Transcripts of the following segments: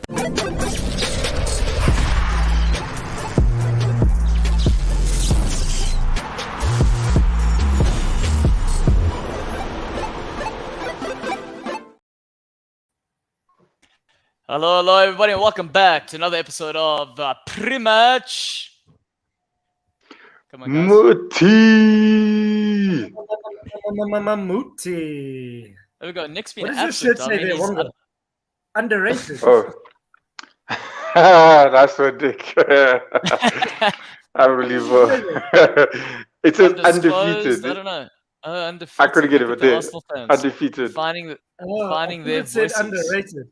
Hello, everybody, and welcome back to another episode of Pre-Match. Come on, guys. Muti. There we go. Nick's been What does your absent. shirt say there, Wonga? Underrated. Oh, that's what Dick. Unbelievable. It says undefeated. I don't know. Undefeated. I couldn't get it, but there. Undefeated. Finding I their it said voices. underrated.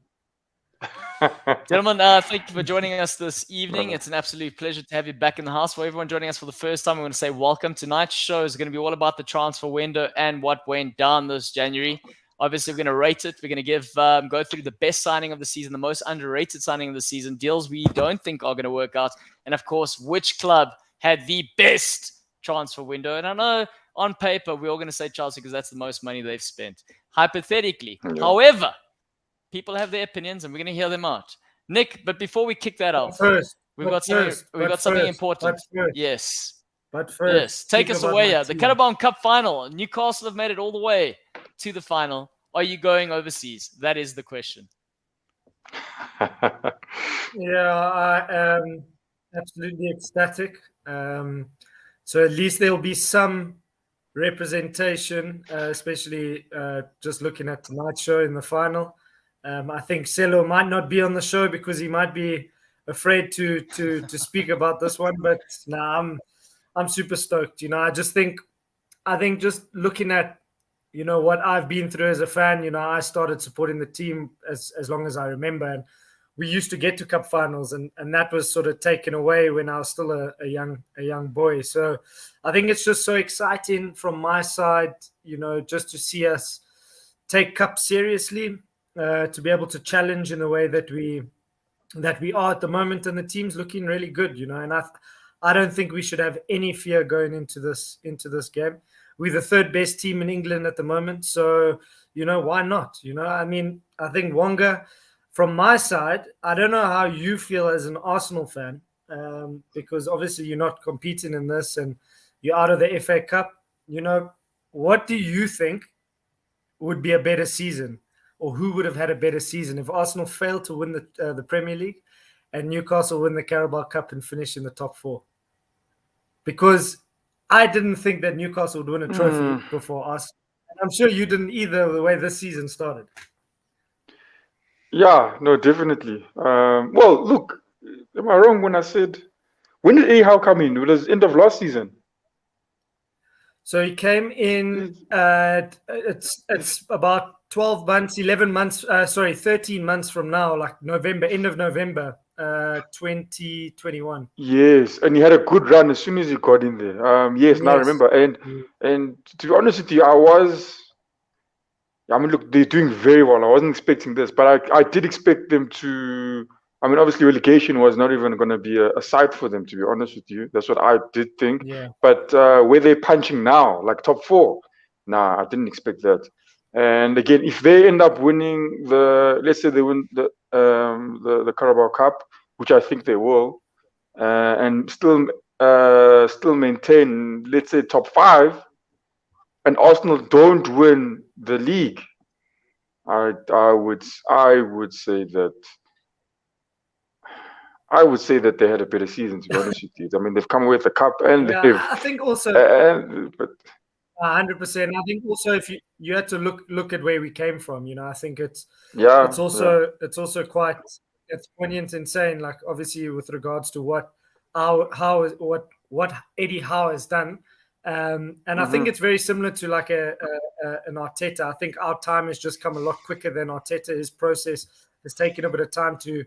Gentlemen, thank you for joining us this evening. It's an absolute pleasure to have you back in the house. For everyone joining us for the first time, we want to say welcome. Tonight's show is going to be all about the transfer window and what went down this January. Obviously, we're going to rate it. We're going to go through the best signing of the season, the most underrated signing of the season, deals we don't think are going to work out, and of course, which club had the best transfer window. And I know on paper, we're all going to say Chelsea because that's the most money they've spent. Hypothetically. Yeah. However, people have their opinions, and we're going to hear them out. Nick, but before we kick that off, we've got something important. Yes. But first, yes. Take us away here. The Carabao Cup final. Newcastle have made it all the way to the final. Are you going overseas? That is the question. Yeah, I am absolutely ecstatic. So at least there will be some representation, especially just looking at tonight's show in the final. I think Selo might not be on the show because he might be afraid to speak about this one. But I'm super stoked. I think just looking at what I've been through as a fan. I started supporting the team as long as I remember, and we used to get to cup finals, and that was sort of taken away when I was still a young boy. So I think it's just so exciting from my side, just to see us take cup seriously. To be able to challenge in the way that we are at the moment, and the team's looking really good, and I don't think we should have any fear going into this game. We're the third best team in England at the moment, so why not? I think Wonga, from my side, I don't know how you feel as an Arsenal fan, because obviously you're not competing in this and you're out of the FA Cup. What do you think would be a better season? Or who would have had a better season if Arsenal failed to win the Premier League and Newcastle win the Carabao Cup and finish in the top four? Because I didn't think that Newcastle would win a trophy before us. And I'm sure you didn't either, the way this season started. Yeah, no, definitely. Well, look, am I wrong when I said, when did Howe come in? It was end of last season. So he came in, it's about 12 months, 11 months, 13 months from now, like November, end of November, 2021. Yes, and he had a good run as soon as he got in there. Yes, now I remember. And to be honest with you, look, they're doing very well. I wasn't expecting this, but I did expect them to. Obviously, relegation was not even going to be a sight for them, to be honest with you. That's what I did think. Yeah. But where they're punching now, like top four, I didn't expect that. And again, if they end up winning let's say they win the Carabao Cup, which I think they will, and still maintain, let's say, top five, and Arsenal don't win the league, I would say that. I would say that they had a better season, to be honest with you. They've come away with the cup, and I think also, but 100%. I think also if you had to look at where we came from, I think it's also quite poignant and saying, like, obviously with regards to what Eddie Howe has done, and I think it's very similar to like an Arteta. I think our time has just come a lot quicker than Arteta. His process has taken a bit of time to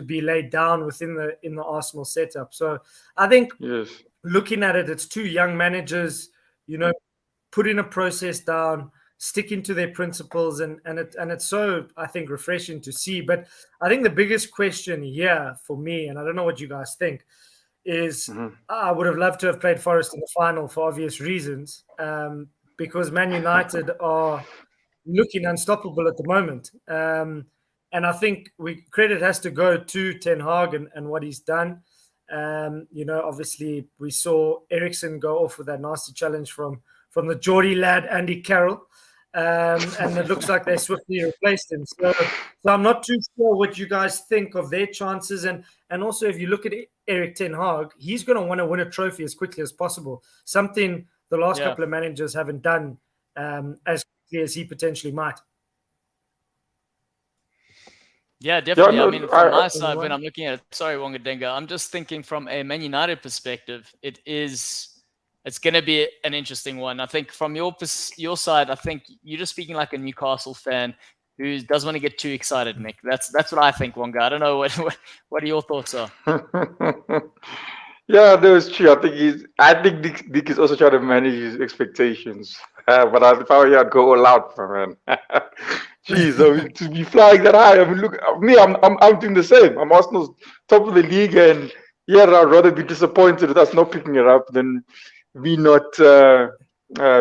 be laid down within the Arsenal setup. So I think looking at it, it's two young managers, putting a process down, sticking to their principles, and it's so, I think, refreshing to see. But I think the biggest question here for me, and I don't know what you guys think, is I would have loved to have played Forest in the final for obvious reasons, because Man United are looking unstoppable at the moment. I think credit has to go to Ten Hag and what he's done. Obviously we saw Eriksen go off with that nasty challenge from the Geordie lad Andy Carroll, and it looks like they swiftly replaced him. So I'm not too sure what you guys think of their chances, and also if you look at Erik Ten Hag, he's going to want to win a trophy as quickly as possible. Something the last couple of managers haven't done as quickly as he potentially might. Yeah, definitely. I mean, from my side, when I'm looking at it, sorry, Goalloungetv, I'm just thinking from a Man United perspective, it's going to be an interesting one. I think from your side, I think you're just speaking like a Newcastle fan who doesn't want to get too excited, Nick. That's what I think, Wonga. I don't know what your thoughts are. Yeah, that was true. I think Dick is also trying to manage his expectations. But if I were you, I'd go all out, man. Jeez, I mean, to be flying that high. I mean, look, me, I'm doing the same. I'm Arsenal's top of the league, and yeah, I'd rather be disappointed with us not picking it up than me not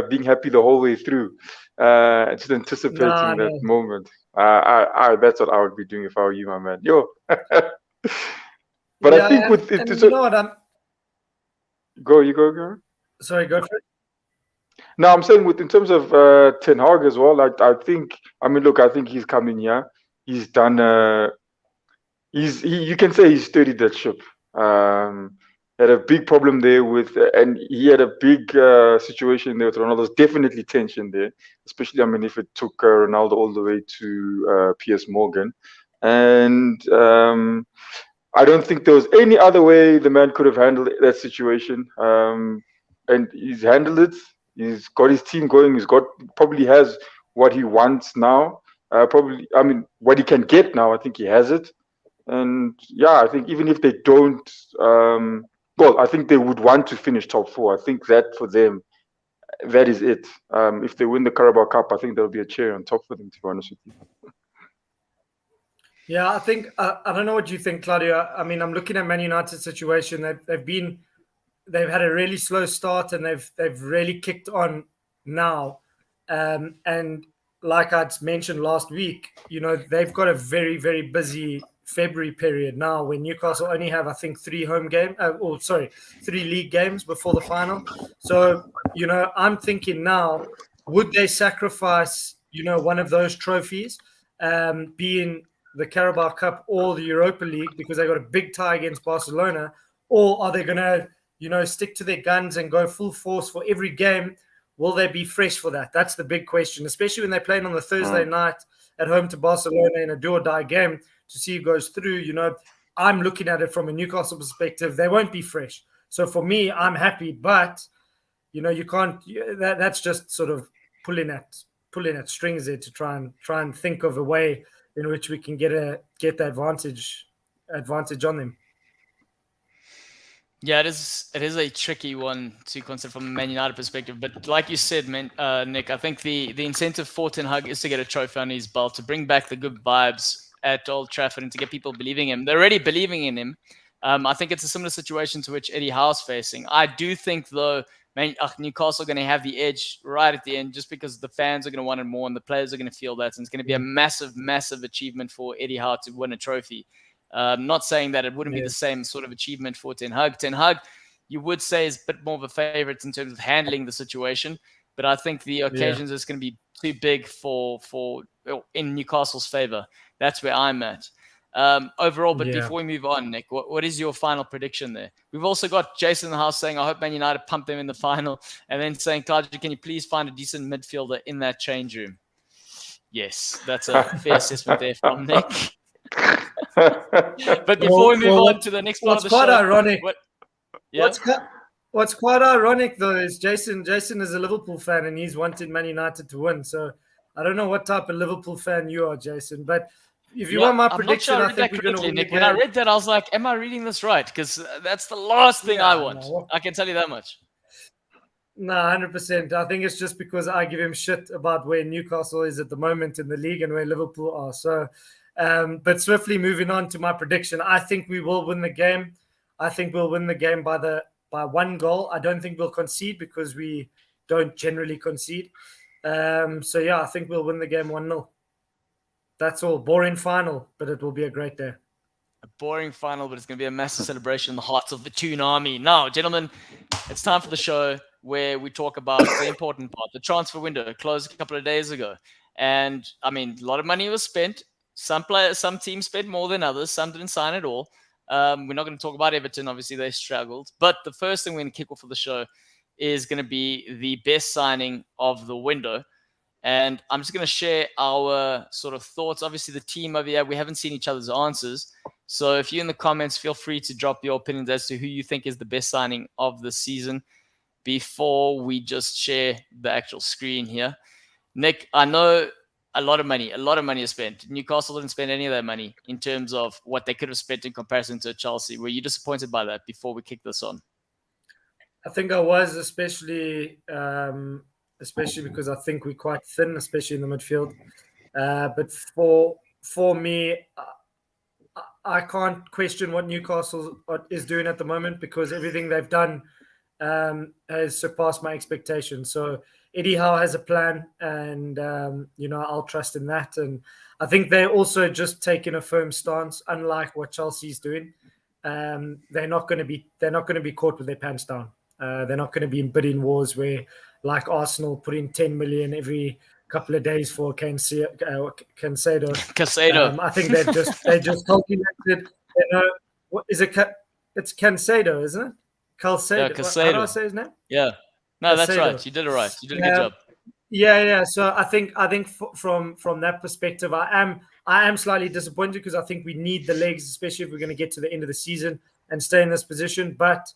being happy the whole way through. Just anticipating that moment. That's what I would be doing if I were you, my man. Yo. But I think with it, you know what go. Sorry, go for it. No, I'm saying in terms of Ten Hag as well. I think he's coming here. He's done. You can say he's sturdied that ship. Had a big problem there and he had a big situation there with Ronaldo. There's definitely tension there, especially if it took Ronaldo all the way to Piers Morgan, and I don't think there was any other way the man could have handled that situation. And he's handled it. He's got his team going. Probably has what he wants now. What he can get now, I think he has it. And yeah, I think even if they don't, I think they would want to finish top 4. I think that for them, that is it. If they win the Carabao Cup, I think there'll be a cherry on top for them, to be honest with you. Yeah, I think I don't know what you think, Claudio. I mean, I'm looking at Man United's situation. They've had a really slow start, and they've really kicked on now. And like I'd mentioned last week, they've got a very, very busy February period now, when Newcastle only have, I think, 3 league games before the final. So, I'm thinking now, would they sacrifice, one of those trophies, being the Carabao Cup or the Europa League, because they got a big tie against Barcelona, or are they going to, stick to their guns and go full force for every game? Will they be fresh for that? That's the big question, especially when they're playing on the Thursday night at home to Barcelona in a do or die game to see who goes through. I'm looking at it from a Newcastle perspective. They won't be fresh. So for me, I'm happy, but you can't. That's just sort of pulling at strings there to try and think of a way in which we can get the advantage on them. Yeah, it is a tricky one to consider from a Man United perspective. But like you said, Nick, I think the incentive for Ten Hag is to get a trophy on his belt, to bring back the good vibes at Old Trafford, and to get people believing in him. They're already believing in him. I think it's a similar situation to which Eddie Howe's facing. I do think, though, Newcastle are going to have the edge right at the end, just because the fans are going to want it more and the players are going to feel that. And it's going to be a massive, massive achievement for Eddie Howe to win a trophy. Not saying that it wouldn't be the same sort of achievement for Ten Hag. Ten Hag, you would say, is a bit more of a favorite in terms of handling the situation. But I think the occasions is going to be too big for in Newcastle's favor. That's where I'm at. Overall, but before we move on, Nick, what is your final prediction there? We've also got Jason in the house saying, I hope Man United pump them in the final. And then saying, Claudio, can you please find a decent midfielder in that change room? Yes, that's a fair assessment there from Nick. But before we move on to the next part of the show. Ironic, what's quite ironic, though, is Jason is a Liverpool fan and he's wanted Man United to win. So I don't know what type of Liverpool fan you are, Jason, but if you want my prediction, I think we're going to win the game. When I read that, I was like, am I reading this right? Because that's the last thing I want. No. I can tell you that much. No, 100%. I think it's just because I give him shit about where Newcastle is at the moment in the league and where Liverpool are. So, but swiftly moving on to my prediction, I think we will win the game. I think we'll win the game by 1 goal. I don't think we'll concede because we don't generally concede. So, yeah, I think we'll win the game 1-0. That's all. Boring final, but it will be a great day. A boring final, but it's going to be a massive celebration in the hearts of the Toon Army. Now, gentlemen, it's time for the show where we talk about the important part. The transfer window closed a couple of days ago. And, I mean, a lot of money was spent. Some teams spent more than others. Some didn't sign at all. We're not going to talk about Everton. Obviously, they struggled. But the first thing we're going to kick off for the show is going to be the best signing of the window. And I'm just going to share our sort of thoughts. Obviously, the team over here, we haven't seen each other's answers. So if you're in the comments, feel free to drop your opinions as to who you think is the best signing of the season before we just share the actual screen here. Nick, I know a lot of money is spent. Newcastle didn't spend any of their money in terms of what they could have spent in comparison to Chelsea. Were you disappointed by that before we kick this on? I think I was, especially because I think we're quite thin, especially in the midfield. But for me, I can't question what Newcastle is doing at the moment because everything they've done has surpassed my expectations. So Eddie Howe has a plan, and I'll trust in that. And I think they're also just taking a firm stance, unlike what Chelsea's doing. They're not going to be caught with their pants down. They're not going to be in bidding wars where, like Arsenal, put in 10 million every couple of days for Cancelo. I think they just calculated. What is it? It's Cancelo, isn't it? Calcedo. Yeah, Cancelo. How do I say his name? Yeah. No, that's Cancelo. right. You did it right. You did a good job. Yeah. So I think from that perspective, I am slightly disappointed because I think we need the legs, especially if we're going to get to the end of the season and stay in this position. But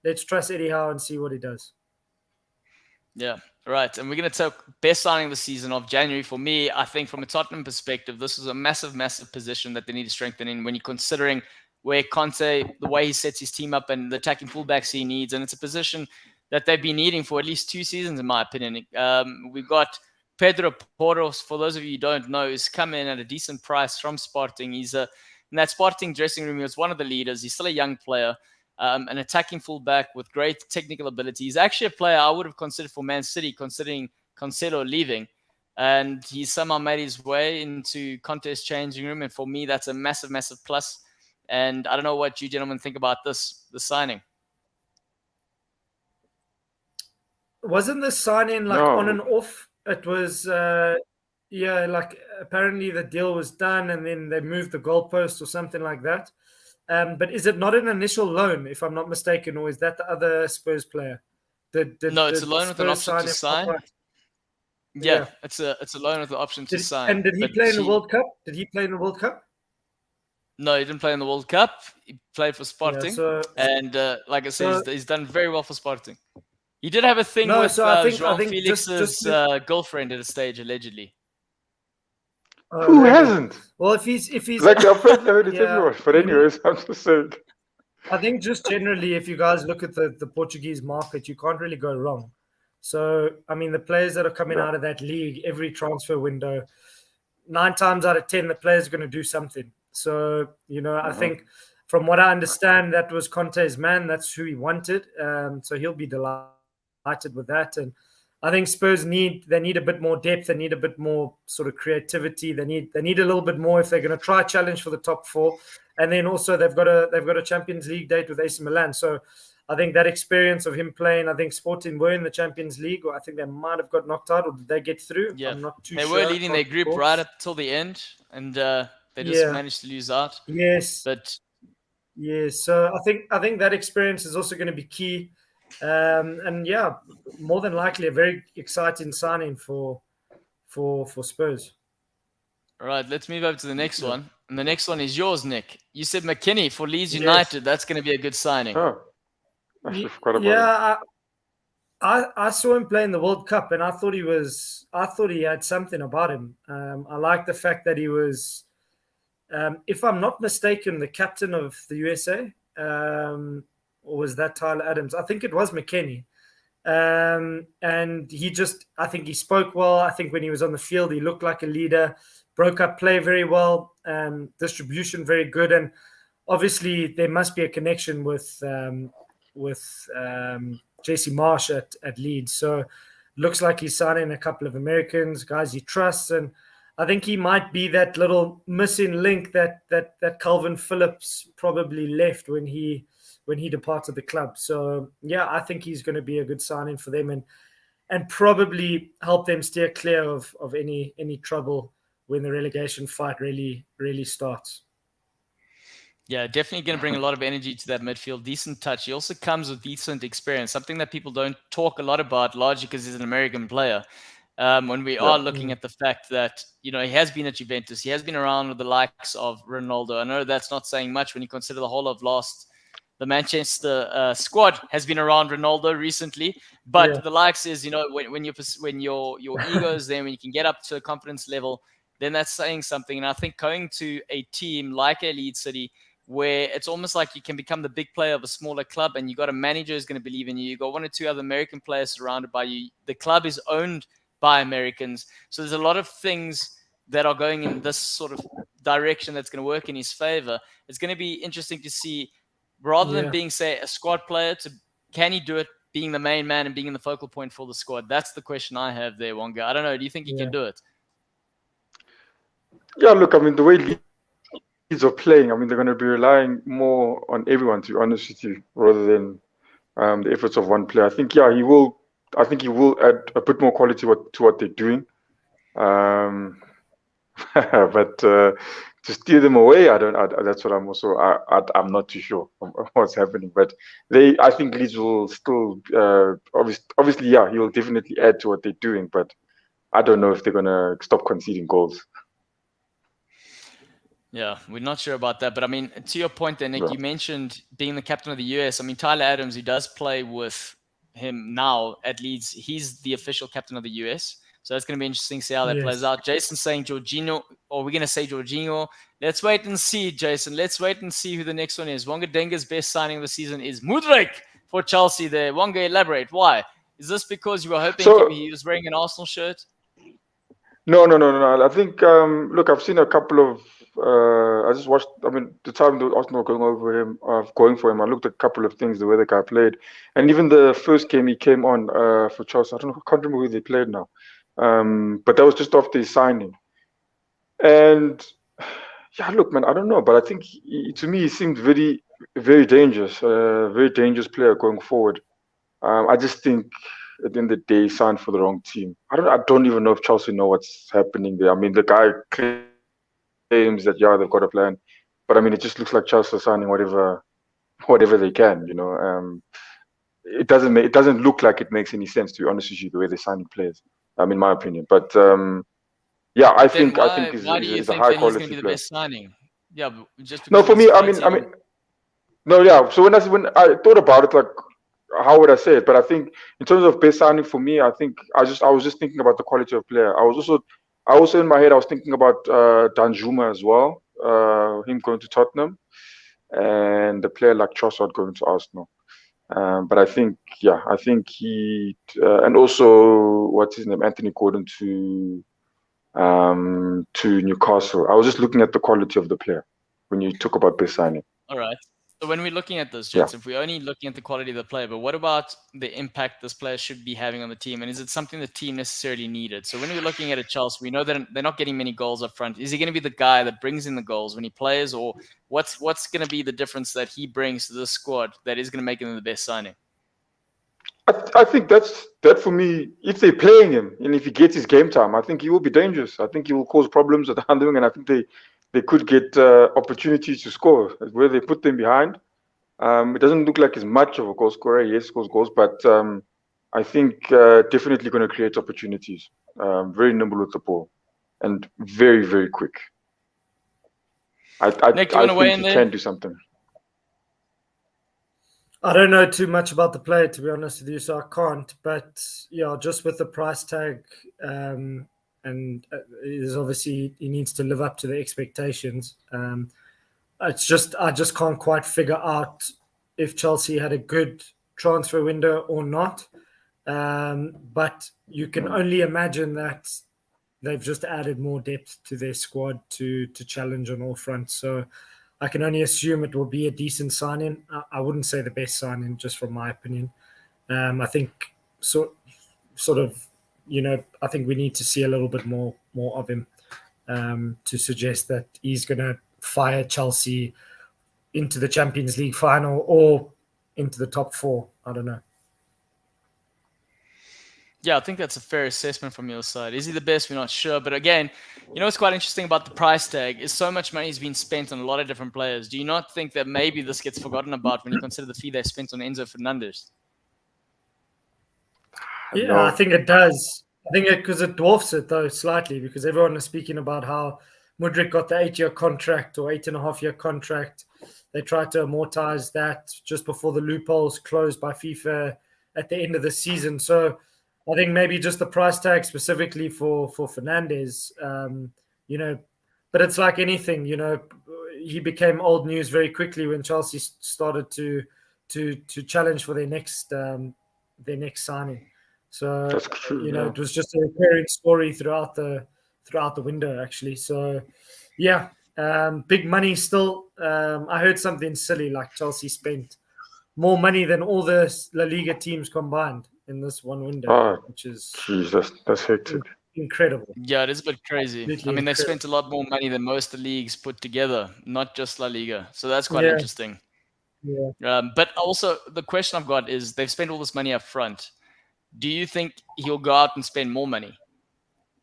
let's trust Eddie Howe and see what he does. Yeah, right. And we're going to talk best signing of the season of January. For me, I think from a Tottenham perspective, this is a massive, massive position that they need to strengthen in when you're considering where Conte, the way he sets his team up and the attacking fullbacks he needs. And it's a position that they've been needing for at least 2 seasons, in my opinion. We've got Pedro Porro, for those of you who don't know, who's come in at a decent price from Sporting. He's in that Sporting dressing room. He was one of the leaders. He's still a young player. An attacking fullback with great technical ability. He's actually a player I would have considered for Man City, considering Cancelo leaving. And he's somehow made his way into Conte's changing room. And for me, that's a massive, massive plus. And I don't know what you gentlemen think about the signing. Wasn't the signing on and off? It was, apparently the deal was done and then they moved the goalpost or something like that. But is it not an initial loan, if I'm not mistaken, or is that the other Spurs player? No, it's a loan with an option to sign. Yeah, it's a loan with the option to sign. And did he play in the World Cup? Did he play in the World Cup? No, he didn't play in the World Cup. He played for Sporting. And like I said, he's done very well for Sporting. He did have a thing with João Felix's girlfriend at a stage, allegedly. Who hasn't? Well, if he's like I've heard it everywhere. But anyways, I'm just saying. I think just generally, if you guys look at the Portuguese market, you can't really go wrong. So, I mean, the players that are coming out of that league, every transfer window, 9 times out of 10, the players are going to do something. So, I think from what I understand, that was Conte's man. That's who he wanted. So he'll be delighted with that. And I think Spurs need a bit more depth. They need a bit more sort of creativity. They need a little bit more if they're going to try challenge for the top 4. And then also they've got a Champions League date with AC Milan. So I think that experience of him playing, I think Sporting were in the Champions League, or I think they might have got knocked out, or did they get through? Yeah, I'm not too sure. They were leading their group right up till the end, and they just managed to lose out. Yes, so I think that experience is also going to be key. And more than likely a very exciting signing for Spurs. All right, let's move over to the next one. And the next one is yours, Nick. You said McKinney for Leeds United. That's going to be a good signing. Oh, I forgot about it. I saw him play in the World Cup, and I thought he had something about him. I like the fact that he was, if I'm not mistaken, the captain of the USA. Or was that Tyler Adams? I think it was McKennie. And I think he spoke well. I think when he was on the field, he looked like a leader, broke up play very well, distribution very good. And obviously there must be a connection with JC Marsh at Leeds. So looks like he's signing a couple of Americans, guys he trusts. And I think he might be that little missing link that Calvin Phillips probably left when he departed the club. So yeah, I think he's going to be a good signing for them and probably help them steer clear of any trouble when the relegation fight really starts. Yeah, definitely going to bring a lot of energy to that midfield. Decent touch. He also comes with decent experience, something that people don't talk a lot about, largely because he's an American player. When we are looking at the fact that, he has been at Juventus, he has been around with the likes of Ronaldo. I know that's not saying much when you consider the whole of the Manchester squad has been around Ronaldo recently, but the likes is, when your ego is there, when you can get up to a confidence level, then that's saying something. And I think going to a team like Leeds City, where it's almost like you can become the big player of a smaller club, and you got a manager who's going to believe in you. You got one or two other American players surrounded by you. The club is owned by Americans, so there's a lot of things that are going in this sort of direction that's going to work in his favor. It's going to be interesting to see, rather than being, say, a squad player, can he do it being the main man and being the focal point for the squad? That's the question I have there, Wonga. I don't know. Do you think he can do it? Yeah, look, I mean, the way Leeds are playing, I mean, they're going to be relying more on everyone, to be honest with you, rather than the efforts of one player. I think, he will. I think he will add a bit more quality to what they're doing. But to steer them away, that's what I'm also. I'm not too sure what's happening. But I think Leeds will still. Obviously, he will definitely add to what they're doing. But I don't know if they're gonna stop conceding goals. Yeah, we're not sure about that. But I mean, to your point there, Nick, you mentioned being the captain of the US. I mean, Tyler Adams, who does play with him now at Leeds, he's the official captain of the US. So that's going to be interesting to see how that plays out. Jason's saying Jorginho, or we're going to say Jorginho. Let's wait and see, Jason. Let's wait and see who the next one is. Wonga Denga's best signing of the season is Mudryk for Chelsea there. Wonga, elaborate. Why? Is this because you were hoping he was wearing an Arsenal shirt? No. I think, look, I've seen a couple of. I just watched. I mean, the time the Arsenal were going for him. I looked at a couple of things, the way the guy played, and even the first game he came on for Chelsea. I can't remember who they played now, but that was just after his signing. And look, man, I don't know, but I think to me he seemed very, very dangerous. Very dangerous player going forward. I just think at the end of the day, he signed for the wrong team. I don't even know if Chelsea know what's happening there. I mean, the guy claims that they've got a plan, but I mean, it just looks like Chelsea are signing whatever they can. It doesn't look like it makes any sense, to be honest with you, the way they're signing players. In my opinion, but I think he's a high quality player. He's going to be the best signing? Yeah, just no, for me, no, So when I thought about it, like, how would I say it? But I think in terms of best signing for me, I think I was just thinking about the quality of player. I also in my head I was thinking about Danjuma as well, him going to Tottenham, and the player like Trossard going to Arsenal. But I think he and also what's his name, Anthony Gordon to Newcastle. I was just looking at the quality of the player when you talk about best signing. All right. So when we're looking at this, Jets, if we're only looking at the quality of the player, but what about the impact this player should be having on the team? And is it something the team necessarily needed? So when we're looking at a Chelsea, we know that they're not getting many goals up front. Is he going to be the guy that brings in the goals when he plays, or what's going to be the difference that he brings to the squad that is going to make him the best signing? I think that for me, if they're playing him and if he gets his game time, I think he will be dangerous. I think he will cause problems at the handling, and I think they could get opportunities to score. Where they put them behind, it doesn't look like he's much of a goal scorer. Yes, scores goals, but I think definitely going to create opportunities. Very nimble with the ball and very, very quick. Nick, I think he can do something. I don't know too much about the player, to be honest with you, so I can't. But just with the price tag, and is obviously he needs to live up to the expectations. I just can't quite figure out if Chelsea had a good transfer window or not. But you can only imagine that they've just added more depth to their squad to challenge on all fronts. So I can only assume it will be a decent signing. I wouldn't say the best signing, just from my opinion. I think I think we need to see a little bit more of him to suggest that he's going to fire Chelsea into the Champions League final or into the top 4. I don't know. Yeah, I think that's a fair assessment from your side. Is he the best? We're not sure. But again, what's quite interesting about the price tag is so much money has been spent on a lot of different players. Do you not think that maybe this gets forgotten about when you consider the fee they spent on Enzo Fernandez? Yeah, No. I think it does. I think because it dwarfs it, though, slightly, because everyone is speaking about how Mudryk got the 8-year contract or 8.5-year contract. They tried to amortize that just before the loopholes closed by FIFA at the end of the season. So I think maybe just the price tag specifically for Fernandez, but it's like anything, he became old news very quickly when Chelsea started to challenge for their next signing. So That's true, yeah. it was just a recurring story throughout the window, actually. So yeah, big money still. I heard something silly like Chelsea spent more money than all the La Liga teams combined in this one window, which is Jesus, that's hectic. Incredible. Yeah, it is a bit crazy. Absolutely I mean, they incredible. spent a lot more money than most of the leagues put together, not just La Liga. So that's quite interesting. Yeah. But also, the question I've got is they've spent all this money up front. Do you think he'll go out and spend more money,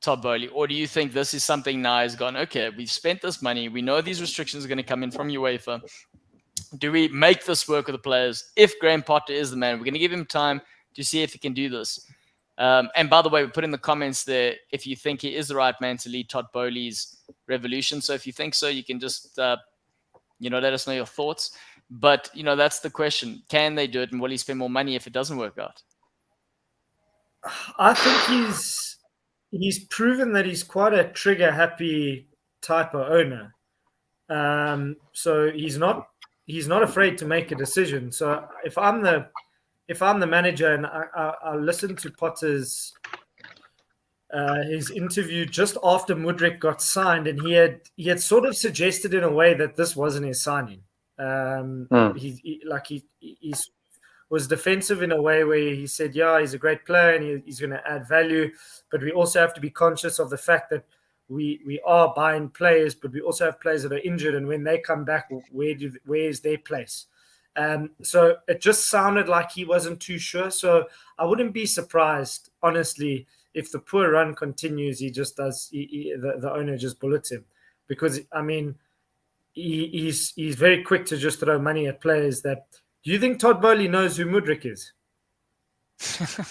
Todd Bowley? Or do you think this is something now he's gone, okay, we've spent this money. We know these restrictions are going to come in from UEFA. Do we make this work with the players? If Graham Potter is the man, we're going to give him time to see if he can do this. And by the way, we put in the comments there if you think he is the right man to lead Todd Bowley's revolution. So if you think so, you can just, let us know your thoughts. But, that's the question. Can they do it? And will he spend more money if it doesn't work out? I think he's proven that he's quite a trigger-happy type of owner. So he's not afraid to make a decision. So if I'm the manager and I listened to Potter's his interview just after Mudryk got signed, and he had sort of suggested in a way that this wasn't his signing. He was defensive in a way where he said, yeah, he's a great player and he's going to add value, but we also have to be conscious of the fact that we are buying players, but we also have players that are injured, and when they come back, where is their place? So it just sounded like he wasn't too sure. So I wouldn't be surprised, honestly, if the poor run continues. He just does. The owner just bullets him, because I mean, he's very quick to just throw money at players. That, do you think Todd Bowley knows who Mudryk is?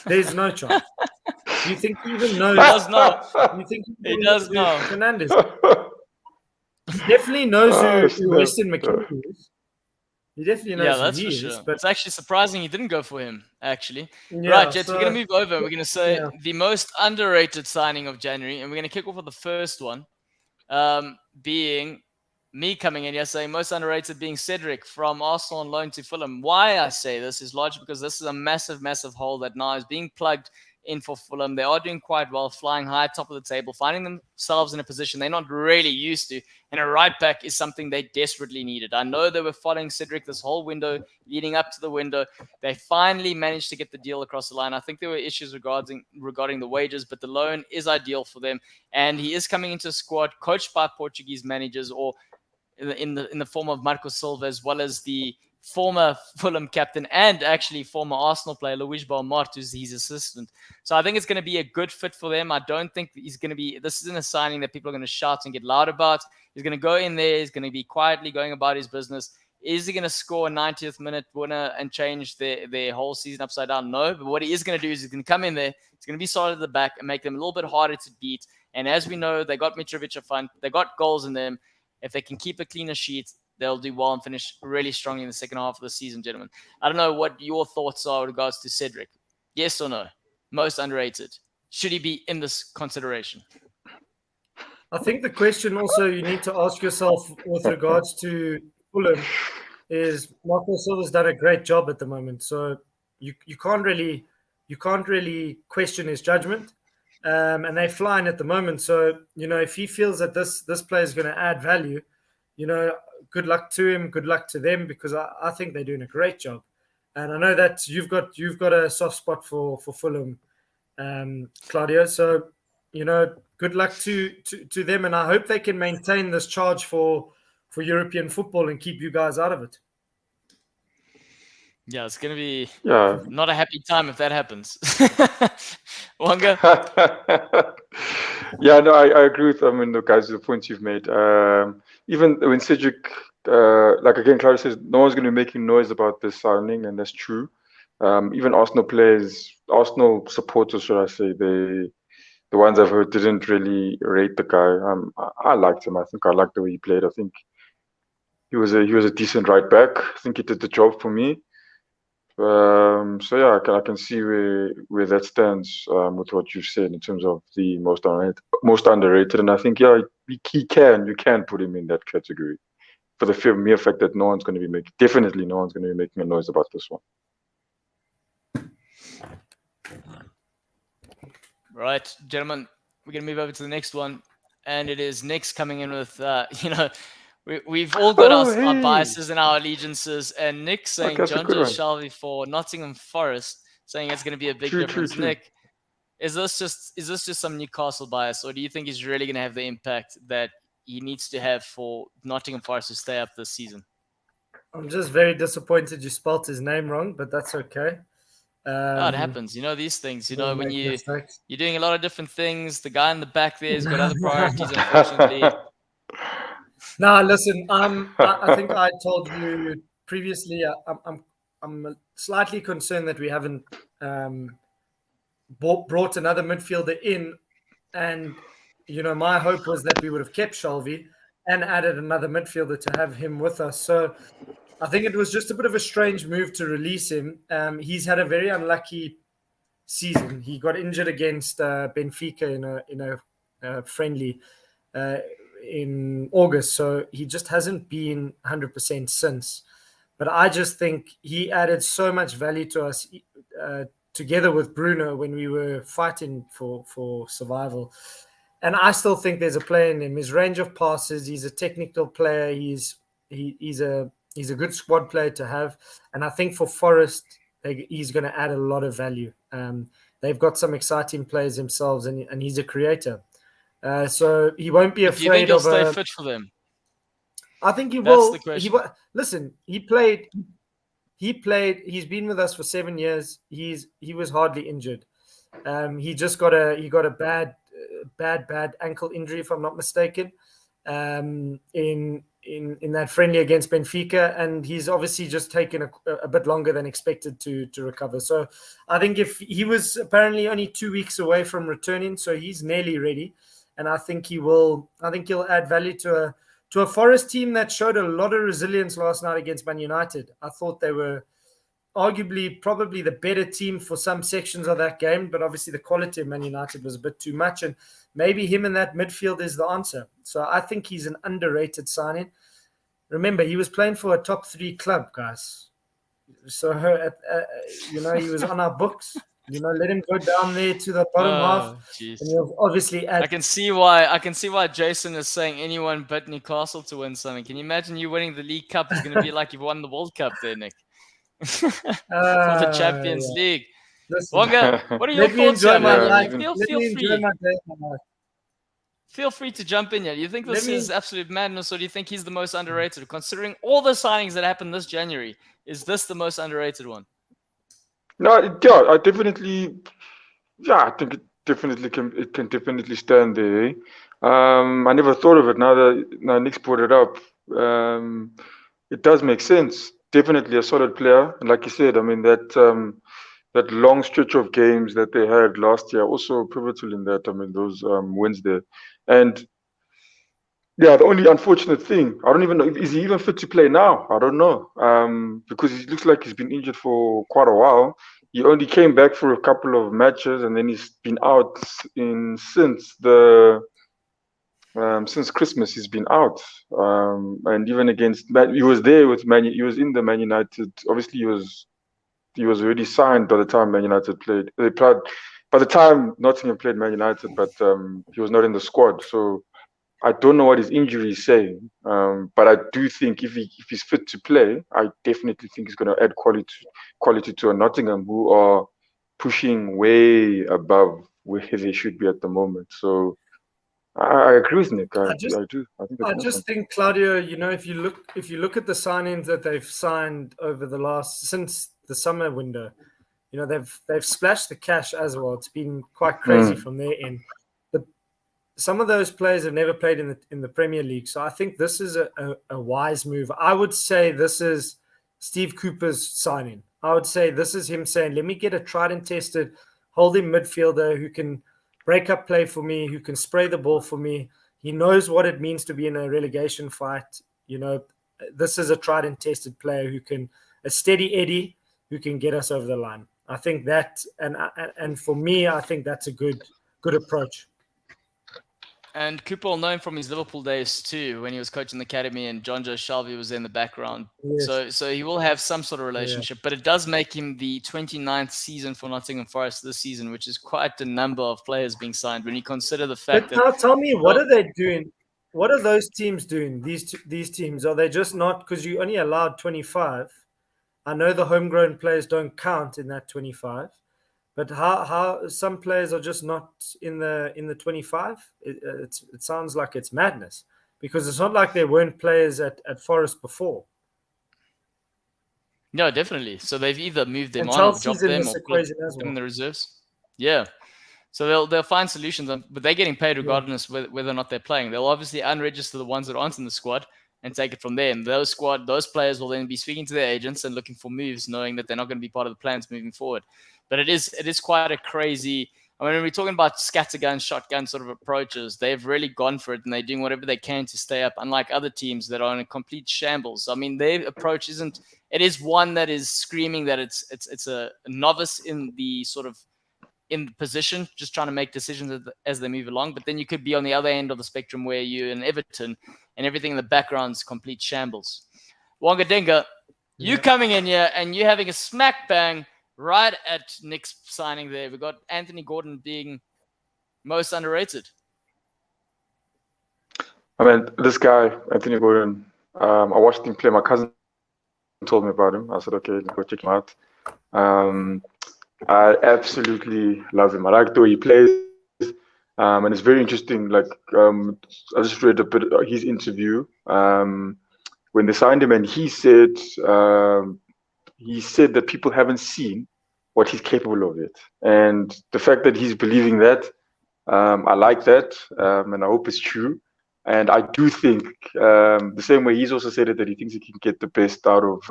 There's no chance. Do you think he even knows? He does know. You think he does know Fernandez? He definitely knows who Weston McKennie is. He definitely knows that's who he for is. sure. But it's actually surprising he didn't go for him, actually. Yeah, right, Jets, we're going to move over. We're going to say the most underrated signing of January, and we're going to kick off with the first one, being me coming in here saying most underrated being Cedric from Arsenal on loan to Fulham. Why I say this is largely because this is a massive, massive hole that now is being plugged in for Fulham. They are doing quite well, flying high top of the table, finding themselves in a position they're not really used to. And a right back is something they desperately needed. I know they were following Cedric this whole window, leading up to the window. They finally managed to get the deal across the line. I think there were issues regarding the wages, but the loan is ideal for them. And he is coming into a squad coached by Portuguese managers, or in the form of Marco Silva, as well as the former Fulham captain and actually former Arsenal player Luis Belmart, who's his assistant. So I think it's going to be a good fit for them. I don't think he's going to be, this isn't a signing that people are going to shout and get loud about. He's going to go in there. He's going to be quietly going about his business. Is he going to score a 90th minute winner and change their whole season upside down? No. But what he is going to do is he's going to come in there. He's going to be solid at the back and make them a little bit harder to beat. And as we know, they got Mitrovic up front. They got goals in them. If they can keep a cleaner sheet, they'll do well and finish really strongly in the second half of the season, gentlemen. I don't know what your thoughts are with regards to Cedric. Yes or no? Most underrated. Should he be in this consideration? I think the question also you need to ask yourself with regards to Fulham is Marco Silva's done a great job at the moment. So you can't really question his judgment. And they're flying at the moment. So, if he feels that this player is going to add value, good luck to him, good luck to them, because I think they're doing a great job. And I know that you've got a soft spot for Fulham, Claudio. So good luck to them, and I hope they can maintain this charge for European football and keep you guys out of it. Yeah, it's going to be not a happy time if that happens. Wonga? Yeah, no, I agree with the guys, the points you've made. Even when Cedric, like again, Clara says, no one's going to be making noise about this signing, and that's true. Even Arsenal players, Arsenal supporters, should I say, the ones I've heard didn't really rate the guy. I liked him. I think I liked the way he played. I think he was a decent right back. I think he did the job for me. So yeah, I can see where that stands with what you've said in terms of the most underrated, and I think you can put him in that category for the mere fact that no one's going to be making a noise about this one. Right, gentlemen, we're going to move over to the next one, and it is Nick's coming in with we've all got our biases and our allegiances, and Nick saying John Joe Shelby for Nottingham Forest, saying it's going to be a big difference. True. Nick, is this just some Newcastle bias, or do you think he's really going to have the impact that he needs to have for Nottingham Forest to stay up this season? I'm just very disappointed you spelt his name wrong, but that's okay. It happens. These things. When you're doing a lot of different things, the guy in the back there has got other priorities, unfortunately. No, listen. I think I told you previously. I'm slightly concerned that we haven't brought another midfielder in, and my hope was that we would have kept Shelby and added another midfielder to have him with us. So I think it was just a bit of a strange move to release him. He's had a very unlucky season. He got injured against Benfica in a friendly in August, so he just hasn't been 100% since. But I just think he added so much value to us together with Bruno when we were fighting for survival. And I still think there's a player in him. His range of passes, he's a technical player. He's a good squad player to have. And I think for Forest, he's going to add a lot of value. They've got some exciting players themselves, and he's a creator. So he won't be afraid of. Do you think he'll stay fit for them? I think he will. That's the question. Listen, he played. He's been with us for 7 years. He was hardly injured. He just got a bad ankle injury, if I'm not mistaken, in that friendly against Benfica, and he's obviously just taken a bit longer than expected to recover. So I think if he was apparently only 2 weeks away from returning, so he's nearly ready. And I think he'll add value to a Forest team that showed a lot of resilience last night against Man United. I thought they were arguably probably the better team for some sections of that game, but obviously the quality of Man United was a bit too much, and maybe him in that midfield is the answer. So I think he's an underrated signing. Remember, he was playing for a top 3 club, guys. So he was on our books. Let him go down there to the bottom half. Geez. And he'll obviously add. I can see why Jason is saying anyone but Newcastle to win something. Can you imagine you winning the League Cup is going to be like you've won the World Cup there, Nick? For the Champions League. Listen, Wonga, what are your thoughts here? Feel free to jump in here. Do you think this is absolute madness, or do you think he's the most underrated? Considering all the signings that happened this January, is this the most underrated one? No, I think it can definitely stand there. I never thought of it. Now Nick's brought it up. It does make sense. Definitely a solid player, and like you said, I mean that long stretch of games that they had last year also pivotal in that. I mean those wins there, and yeah, the only unfortunate thing, I don't even know, is he even fit to play now? I don't know, because he looks like he's been injured for quite a while. He only came back for a couple of matches, and then he's been out since Christmas. He's been out, and even against he was there with he was in the Man United. Obviously, he was already signed by the time Man United played. By the time Nottingham played Man United, but he was not in the squad. So I don't know what his injury is saying, but I do think if he's fit to play, I definitely think he's going to add quality to a Nottingham who are pushing way above where they should be at the moment. So I agree with Nick. I just- do. I think I that's just awesome. think, Claudio, if you look at the signings that they've signed over since the summer window, they've splashed the cash as well. It's been quite crazy from their end. But some of those players have never played in the Premier League, so I think this is a wise move. I would say this is Steve Cooper's signing. I would say this is him saying, "Let me get a tried and tested holding midfielder who can break up play for me, who can spray the ball for me. He knows what it means to be in a relegation fight. This is a tried and tested player a steady Eddie who can get us over the line." I think that, and for me, I think that's a good approach. And Cooper will know him from his Liverpool days too, when he was coaching the academy and John Joe Shelby was in the background. Yes. So he will have some sort of relationship, but it does make him the 29th season for Nottingham Forest this season, which is quite a number of players being signed when you consider the fact But now tell me, what are they doing? What are those teams doing? These teams, are they just not, because you only allowed 25? I know the homegrown players don't count in that 25. But how some players are just not in the 25? It sounds like it's madness, because it's not like there weren't players at Forest before. No, definitely. So they've either moved them And on or Chelsea's dropped in them this or equation put as them well. in the reserves. Yeah. So they'll find solutions, but they're getting paid regardless whether or not they're playing. They'll obviously unregister the ones that aren't in the squad and take it from there. And those players will then be speaking to their agents and looking for moves, knowing that they're not going to be part of the plans moving forward. But it is quite a crazy. I mean, when we're talking about scattergun, shotgun sort of approaches, they've really gone for it and they're doing whatever they can to stay up, unlike other teams that are in a complete shambles. I mean, their approach it is one that is screaming that it's a novice in the sort of in the position, just trying to make decisions as they move along. But then you could be on the other end of the spectrum where you're in Everton and everything in the background is complete shambles. Goalloungetv, you coming in here and you having a smack bang right at Nick's signing there. We got Anthony Gordon being most underrated. I mean, this guy, Anthony Gordon, I watched him play. My cousin told me about him. I said, okay, go check him out. I absolutely love him. I like the way he plays. And it's very interesting. Like, I just read a bit of his interview when they signed him, and he said that people haven't seen what he's capable of yet. And the fact that he's believing that, I like that, and I hope it's true. And I do think the same way he's also said it, that he thinks he can get the best out of.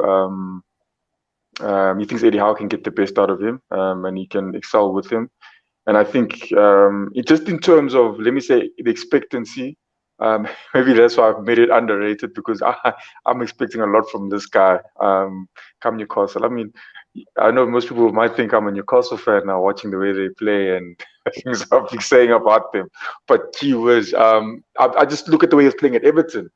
He thinks Eddie Howe can get the best out of him, and he can excel with him. And I think just in terms of, let me say, the expectancy, maybe that's why I've made it underrated, because I'm expecting a lot from this guy come Newcastle. I mean, I know most people might think I'm a Newcastle fan now, watching the way they play and things I've been saying about them. But gee whiz, I just look at the way he's playing at Everton,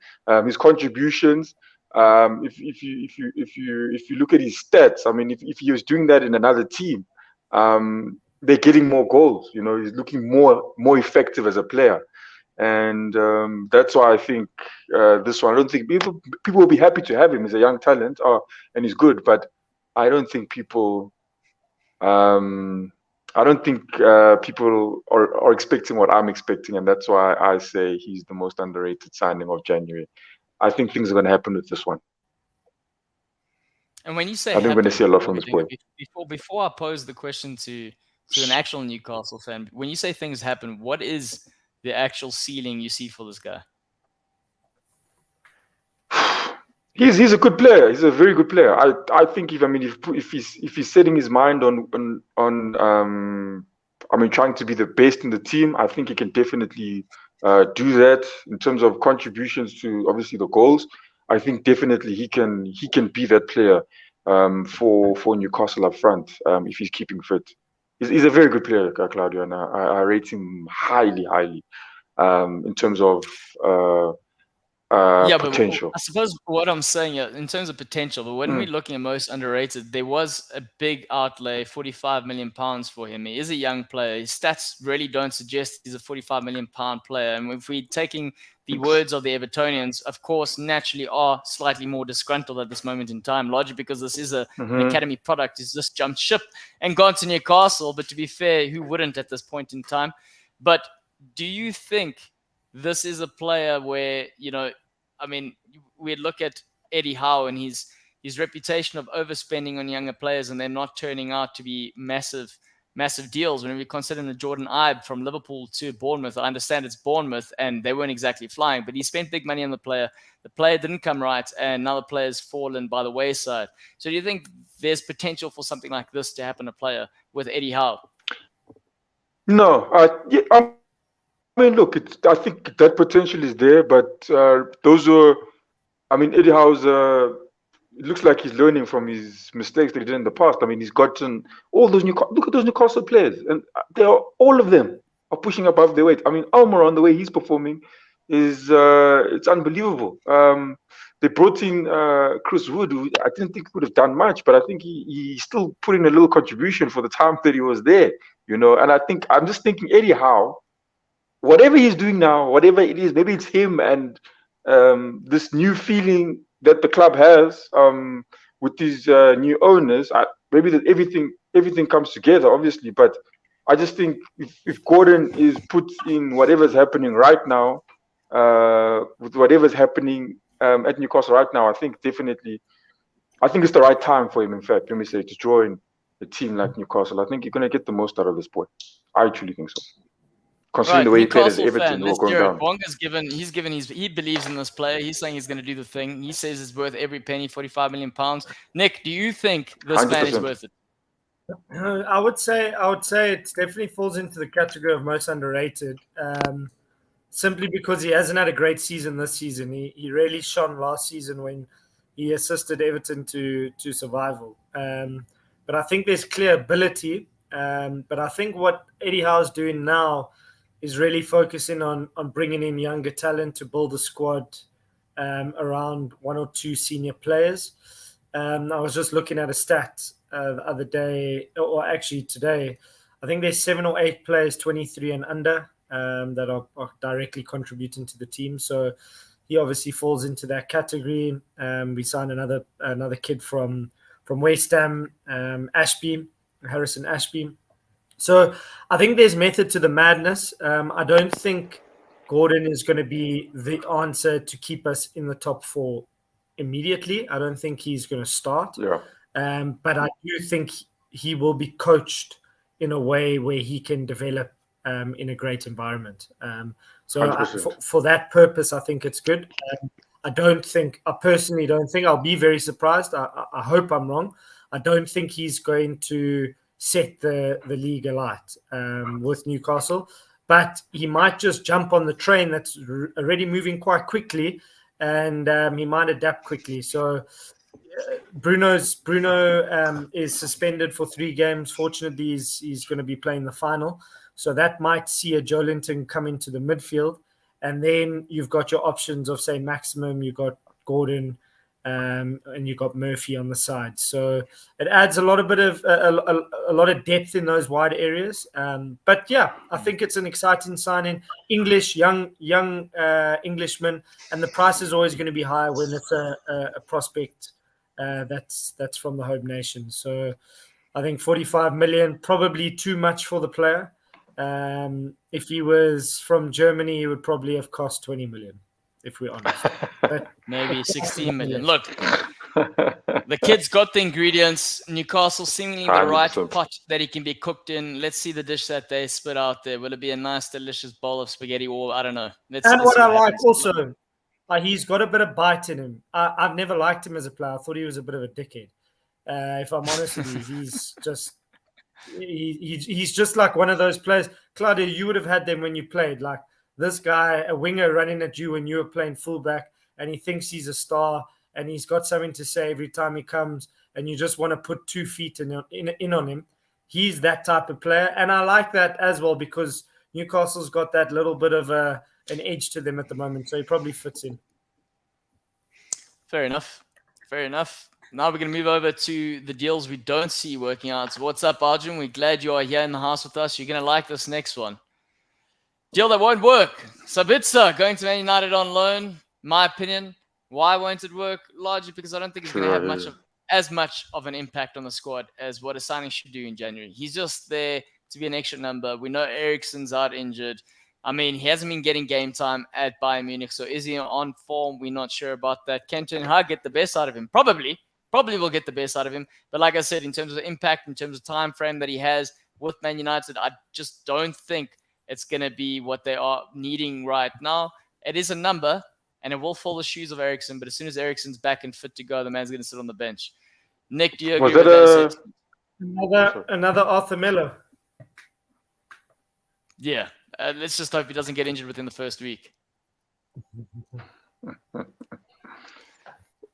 his contributions. If you look at his stats, I mean, if he was doing that in another team, they're getting more goals. He's looking more effective as a player, and that's why I think this one. I don't think people will be happy to have him. He's a young talent, and he's good, but I don't think people. I don't think people are expecting what I'm expecting, and that's why I say he's the most underrated signing of January. I think things are going to happen with this one. And when you say, I think we're going to see a lot from this boy. Before I pose the question to an actual Newcastle fan, when you say things happen, what is the actual ceiling you see for this guy? He's a good player. He's a very good player. I think if he's setting his mind on trying to be the best in the team, I think he can definitely do that. In terms of contributions to obviously the goals, I think definitely he can be that player for Newcastle up front if he's keeping fit. He's a very good player, Claudio, and I rate him highly in terms of potential. I suppose what I'm saying in terms of potential, but when we're looking at most underrated, there was a big outlay, £45 million for him. He is a young player. His stats really don't suggest he's a £45 million player. And if we're taking the words of the Evertonians, of course, naturally are slightly more disgruntled at this moment in time, largely because this is an academy product. He's just jumped ship and gone to Newcastle. But to be fair, who wouldn't at this point in time? But do you think this is a player where, we'd look at Eddie Howe and his reputation of overspending on younger players and they're not turning out to be massive deals. When we consider the Jordan Ibe from Liverpool to Bournemouth, I understand it's Bournemouth and they weren't exactly flying, but he spent big money on the player. The player didn't come right and now the player's fallen by the wayside. So do you think there's potential for something like this to happen to a player with Eddie Howe? No, look, I think that potential is there, but Eddie Howe's, it looks like he's learning from his mistakes that he did in the past. He's gotten all those look at those Newcastle players, and all of them are pushing above their weight. Almiron, the way he's performing is it's unbelievable. They brought in Chris Wood, who I didn't think would have done much, but I think he still put in a little contribution for the time that he was there, And I'm just thinking Eddie Howe, whatever he's doing now, whatever it is, maybe it's him and this new feeling that the club has with these new owners. Maybe that everything comes together, obviously. But I just think if Gordon is put in whatever's happening right now, with whatever's happening at Newcastle right now, I think it's the right time for him. In fact, let me say, to join a team like Newcastle. I think you're going to get the most out of this boy. I truly think so. Considering the way he played at Everton, he believes in this player. He's saying he's going to do the thing. He says it's worth every penny, £45 million. Nick, do you think this 100%. Man is worth it? I would say it definitely falls into the category of most underrated. Simply because he hasn't had a great season this season. He really shone last season when he assisted Everton to survival. But I think there's clear ability. But I think what Eddie Howe's doing now is really focusing on bringing in younger talent to build a squad around one or two senior players. I was just looking at a stat the other day, or actually today. I think there's 7 or 8 players 23 and under that are directly contributing to the team. So he obviously falls into that category. We signed another kid from West Ham, Harrison Ashby. So I think there's method to the madness. I don't think Gordon is going to be the answer to keep us in the top 4 immediately. I don't think he's going to start. Yeah. But I do think he will be coached in a way where he can develop in a great environment. For that purpose, I think it's good. I personally don't think, I'll be very surprised. I hope I'm wrong. I don't think he's going to set the league alight with Newcastle, but he might just jump on the train that's already moving quite quickly, and he might adapt quickly. So Bruno is suspended for 3 games. Fortunately, he's going to be playing the final, so that might see a Joelinton come into the midfield, and then you've got your options of, say, Maximum, you've got Gordon, and you've got Murphy on the side. So it adds a lot of depth in those wide areas. But yeah, I think it's an exciting signing. Young Englishman, and the price is always going to be higher when it's a prospect that's from the home nation. So I think 45 million, probably too much for the player. If he was from Germany, he would probably have cost 20 million. If we're honest, but maybe 16 million. Look, the kid's got the ingredients. Newcastle seemingly the right pot that he can be cooked in. Let's see the dish that they spit out there. Will it be a nice, delicious bowl of spaghetti, or I don't know. Let's what I like also, he's got a bit of bite in him. I've never liked him as a player. I thought he was a bit of a dickhead. If I'm honest with you, he's just he's just like one of those players. Claudia, you would have had them when you played, like. This guy, a winger running at you when you were playing fullback, and he thinks he's a star, and he's got something to say every time he comes, and you just want to put 2 feet in on him. He's that type of player, and I like that as well because Newcastle's got that little bit of an edge to them at the moment, so he probably fits in. Fair enough. Fair enough. Now we're going to move over to the deals we don't see working out. So what's up, Arjun? We're glad you are here in the house with us. You're going to like this next one. Deal that won't work. Sabitzer going to Man United on loan. My opinion. Why won't it work? Largely because I don't think it's going to have as much of an impact on the squad as what a signing should do in January. He's just there to be an extra number. We know Eriksen's out injured. I mean, he hasn't been getting game time at Bayern Munich, so is he on form? We're not sure about that. Can Ten Hag get the best out of him? Probably will get the best out of him. But like I said, in terms of impact, in terms of time frame that he has with Man United, I just don't think it's going to be what they are needing right now. It is a number, and it will fill the shoes of Eriksen, but as soon as Eriksen's back and fit to go, the man's going to sit on the bench. Nick, do you agree with that assessment? Another Arthur Miller? Yeah. Let's just hope he doesn't get injured within the first week.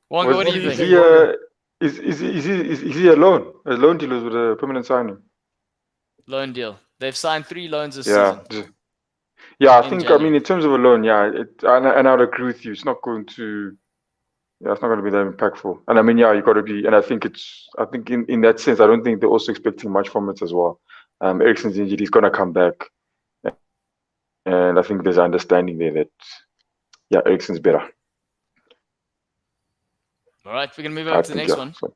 Wonga, what do you think? Is he a loan? A loan deal with a permanent signing? Loan deal. They've signed 3 loans this season. Yeah, I think, in terms of a loan, and I'd agree with you. It's not going to, it's not going to be that impactful. And you got to be, and I think in that sense, I don't think they're also expecting much from it as well. Eriksen's injured, he's going to come back. And I think there's an understanding there that, Eriksen's better. All right, we're going to move over to the next one. So.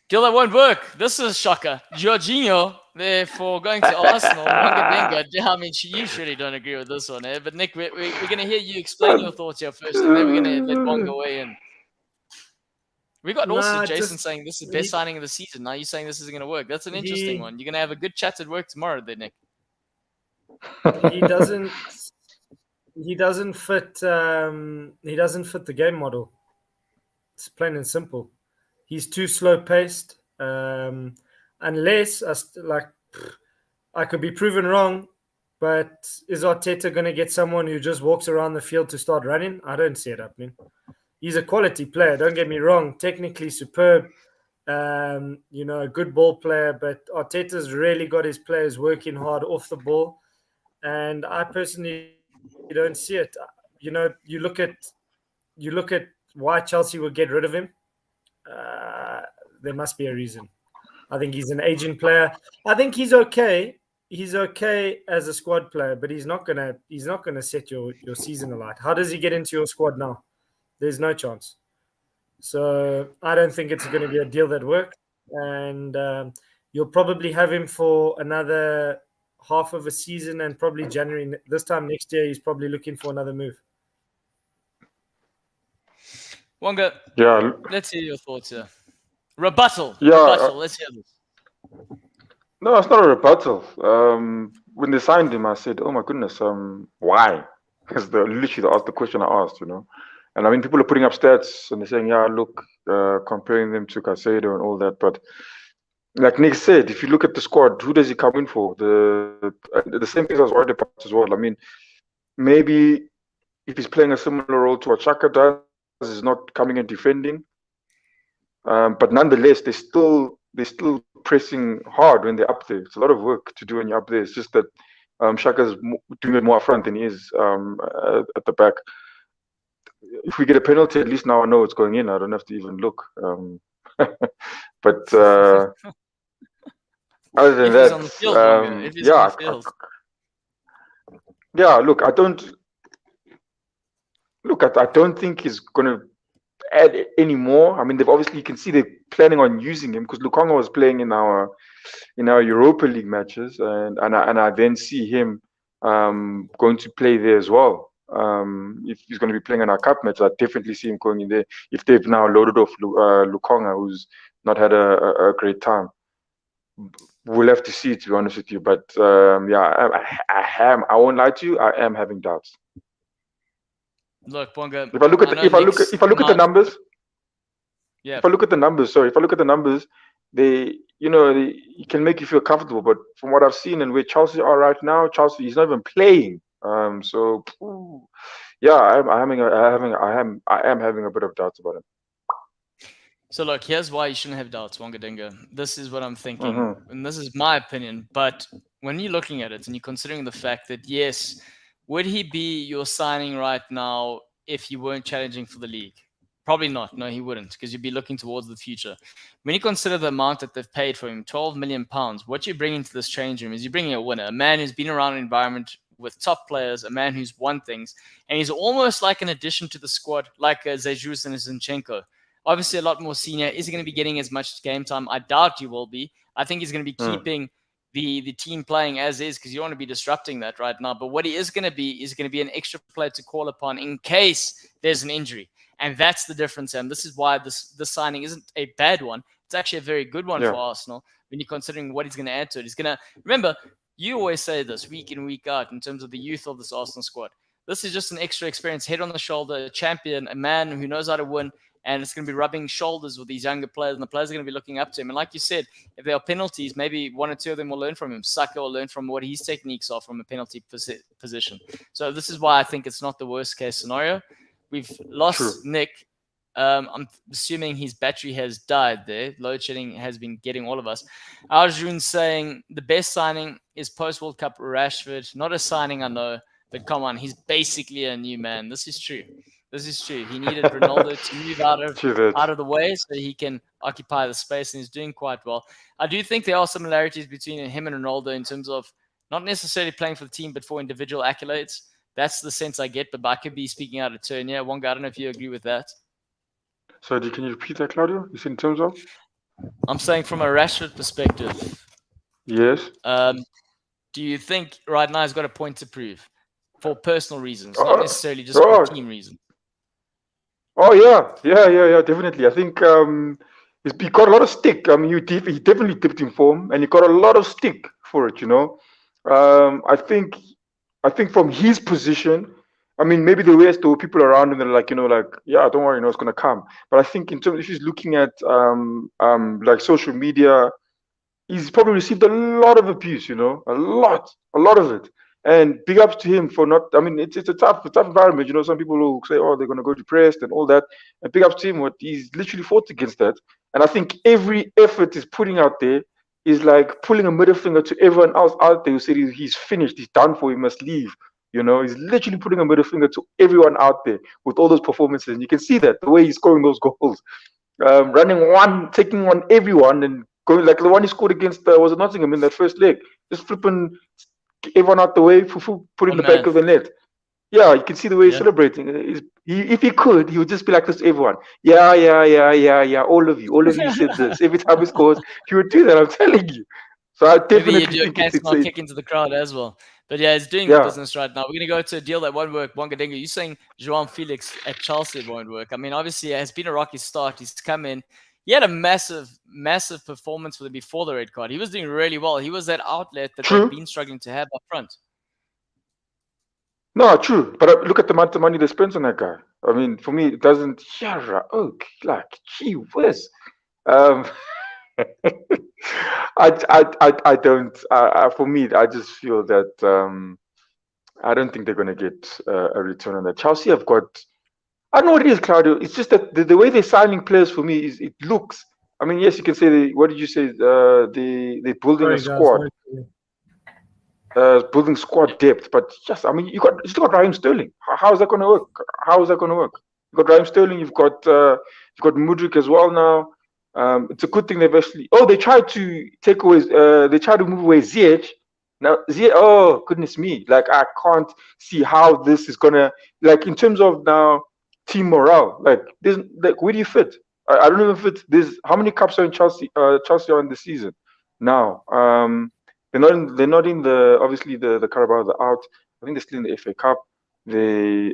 Deal that won't work. This is a shocker. Jorginho, therefore, going to Arsenal. I mean, you surely don't agree with this one, eh? But Nick, we're going to hear you explain your thoughts here first, and then we're going to let Wonga weigh in. We got also Jason saying this is the best signing of the season. Now you're saying this isn't going to work. That's an interesting one. You're going to have a good chat at work tomorrow, then, Nick. He doesn't fit the game model. It's plain and simple. He's too slow paced. Unless I could be proven wrong, but is Arteta going to get someone who just walks around the field to start running? I don't see it happening. He's a quality player. Don't get me wrong. Technically superb. A good ball player, but Arteta's really got his players working hard off the ball. And I personally don't see it. You look at why Chelsea would get rid of him. There must be a reason. I think he's an aging player. I think he's okay. He's okay as a squad player, but he's not gonna set your season alight. How does he get into your squad now? There's no chance. So I don't think it's going to be a deal that works. And you'll probably have him for another half of a season, and probably January this time next year he's probably looking for another move. Wonga, let's hear your thoughts here. Rebuttal. Let's hear this. No, it's not a rebuttal. When they signed him, I said, "Oh my goodness, why?" Because literally the question I asked, And people are putting up stats and they're saying, look, comparing them to Caicedo and all that. But like Nick said, if you look at the squad, who does he come in for? The same thing I was worried about as well. Maybe if he's playing a similar role to what Xhaka does, he's not coming and defending. But nonetheless, they're still pressing hard when they're up there. It's a lot of work to do when you're up there. It's just that Xhaka's doing it more up front than he is at the back. If we get a penalty, at least now I know it's going in. I don't have to even look. But other than that, on the field, on the field. Look, I don't think he's going to add any more. They've obviously, you can see they're planning on using him because Lukonga was playing in our Europa League matches, and I then see him going to play there as well. If he's going to be playing in our cup match, I definitely see him going in there. If they've now loaded off Lukonga, who's not had a great time, we'll have to see, to be honest with you. But I won't lie to you, I am having doubts. Look, Bonga, if I look at the numbers, if I look at the numbers, they can make you feel comfortable. But from what I've seen and where Chelsea are right now, Chelsea is not even playing. I am having a bit of doubts about it. So look, here's why you shouldn't have doubts, Wonga Dinga. This is what I'm thinking, and this is my opinion. But when you're looking at it and you're considering the fact that, yes, would he be your signing right now if you weren't challenging for the league? Probably not. No, he wouldn't, because you'd be looking towards the future. When you consider the amount that they've paid for him, £12 million, what you bring into this change room is you're bringing a winner, a man who's been around an environment with top players, a man who's won things, and he's almost like an addition to the squad, like Zejus and Zinchenko. Obviously, a lot more senior. Is he going to be getting as much game time? I doubt he will be. I think he's going to be keeping the team playing as is, because you don't want to be disrupting that right now. But what he is going to be an extra player to call upon in case there's an injury. And that's the difference. And this is why this signing isn't a bad one. It's actually a very good one for Arsenal when you're considering what he's going to add to it. He's going to, remember, you always say this week in, week out in terms of the youth of this Arsenal squad. This is just an extra experience, head on the shoulder, a champion, a man who knows how to win. And it's going to be rubbing shoulders with these younger players. And the players are going to be looking up to him. And like you said, if there are penalties, maybe one or two of them will learn from him. Saka will learn from what his techniques are from a penalty position. So this is why I think it's not the worst case scenario. We've lost Nick. I'm assuming his battery has died there. Load shedding has been getting all of us. Arjun saying the best signing is post-World Cup Rashford. Not a signing, I know. But come on, he's basically a new man. This is true. He needed Ronaldo to move out of the way so he can occupy the space, and he's doing quite well. I do think there are similarities between him and Ronaldo in terms of not necessarily playing for the team, but for individual accolades. That's the sense I get, but I could be speaking out of turn. Yeah, Wonga, I don't know if you agree with that. So can you repeat that, Claudio? You said in terms of? I'm saying from a Rashford perspective. Yes. Do you think right now he's got a point to prove for personal reasons, not necessarily just for team reasons? Oh, yeah, definitely. I think he got a lot of stick. I mean, he definitely dipped in form, and he got a lot of stick for it, I think from his position, I mean, maybe the rest or people around him, they're like, yeah, don't worry, it's going to come. But I think in terms, if he's looking at like social media, he's probably received a lot of abuse, a lot of it. And big ups to him for not, I mean, it's a tough environment. Some people will say, oh, they're going to go depressed and all that. And big ups to him, he's literally fought against that. And I think every effort he's putting out there is like pulling a middle finger to everyone else out there who said he's finished, he's done for, he must leave. He's literally putting a middle finger to everyone out there with all those performances. And you can see that, the way he's scoring those goals. Running one, taking on everyone and going like the one he scored against, was it Nottingham in that first leg? Just flipping everyone out the way, put in the back of the net. Yeah, you can see the way he's celebrating. If he could, he would just be like this to everyone. Yeah. All of you said this. Every time he scores, he would do that. I'm telling you. So I definitely maybe you do a kick into the crowd as well. But yeah, he's doing the business right now. We're going to go to a deal that won't work. Wangadenga, you're saying Joao Felix at Chelsea won't work. I mean, obviously, it has been a rocky start. He's come in. He had a massive performance for them before the red card. He was doing really well. He was that outlet that they've been struggling to have up front. No, true. But look at the amount of money they spent on that guy. I mean, for me, it doesn't. Gee whiz. I don't. For me, I just feel that I don't think they're going to get a return on that. Chelsea have got. I don't know what it is, Claudio. It's just that the way they're signing players for me is it looks. I mean, yes, you can say what did you say? They're building a squad. Building squad depth, but just I mean, you still got Raheem Sterling. How is that going to work? You got Raheem Sterling. You've got Mudryk as well now. It's a good thing they've actually. Oh, they tried to take away. They tried to move away Ziyech. Now Ziyech. Oh goodness me! Like I can't see how this is gonna in terms of now team morale. There's where do you fit? I don't even fit. There's how many cups are in Chelsea? Chelsea are in the season now. They're not in the obviously the Carabao. They're out. I think they're still in the FA Cup. They're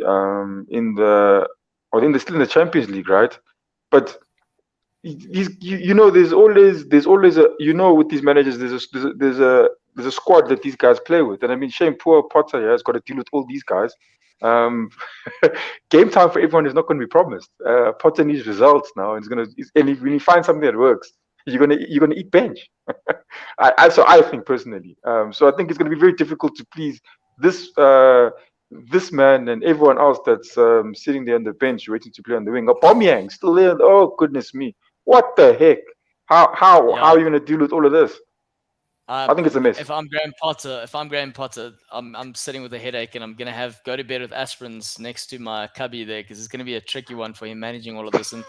still in the Champions League, right? But there's always a with these managers there's a squad that these guys play with, and I mean shame poor Potter has got to deal with all these guys. Game time for everyone is not going to be promised. Potter needs results now, and when you find something that works, you're gonna eat bench. I think personally. So I think it's going to be very difficult to please this man and everyone else that's sitting there on the bench waiting to play on the wing. Aubameyang still there. Oh goodness me! What the heck? How are you going to deal with all of this? I think it's a mess. If I'm Graham Potter, I'm sitting with a headache, and I'm gonna go to bed with aspirins next to my cubby there, because it's gonna be a tricky one for him managing all of this. And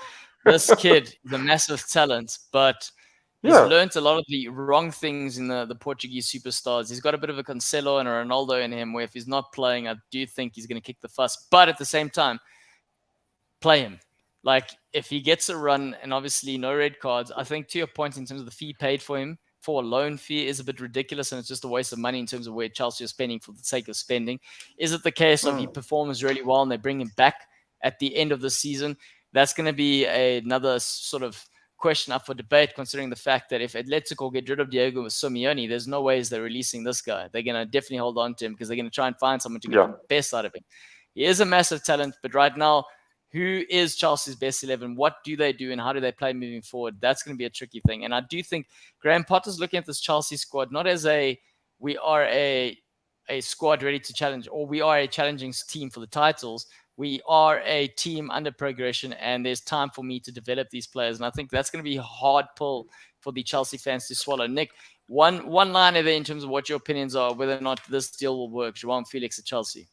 this kid is a massive talent, but he's learned a lot of the wrong things in the Portuguese superstars. He's got a bit of a Cancelo and a Ronaldo in him, where if he's not playing, I do think he's gonna kick the fuss. But at the same time, play him. Like, if he gets a run, and obviously no red cards, I think, to your point, in terms of the fee paid for him, for a loan fee, is a bit ridiculous, and it's just a waste of money in terms of where Chelsea are spending for the sake of spending. Is it the case of he performs really well and they bring him back at the end of the season? That's going to be another sort of question up for debate, considering the fact that if Atletico get rid of Diego Simeone, there's no ways they're releasing this guy. They're going to definitely hold on to him, because they're going to try and find someone to get the best out of him. He is a massive talent, but right now, who is Chelsea's best 11? What do they do, and how do they play moving forward? That's going to be a tricky thing. And I do think Graham Potter's looking at this Chelsea squad not as we are a squad ready to challenge, or we are a challenging team for the titles. We are a team under progression, and there's time for me to develop these players. And I think that's going to be a hard pull for the Chelsea fans to swallow. Nick, one liner there in terms of what your opinions are, whether or not this deal will work. João Felix at Chelsea.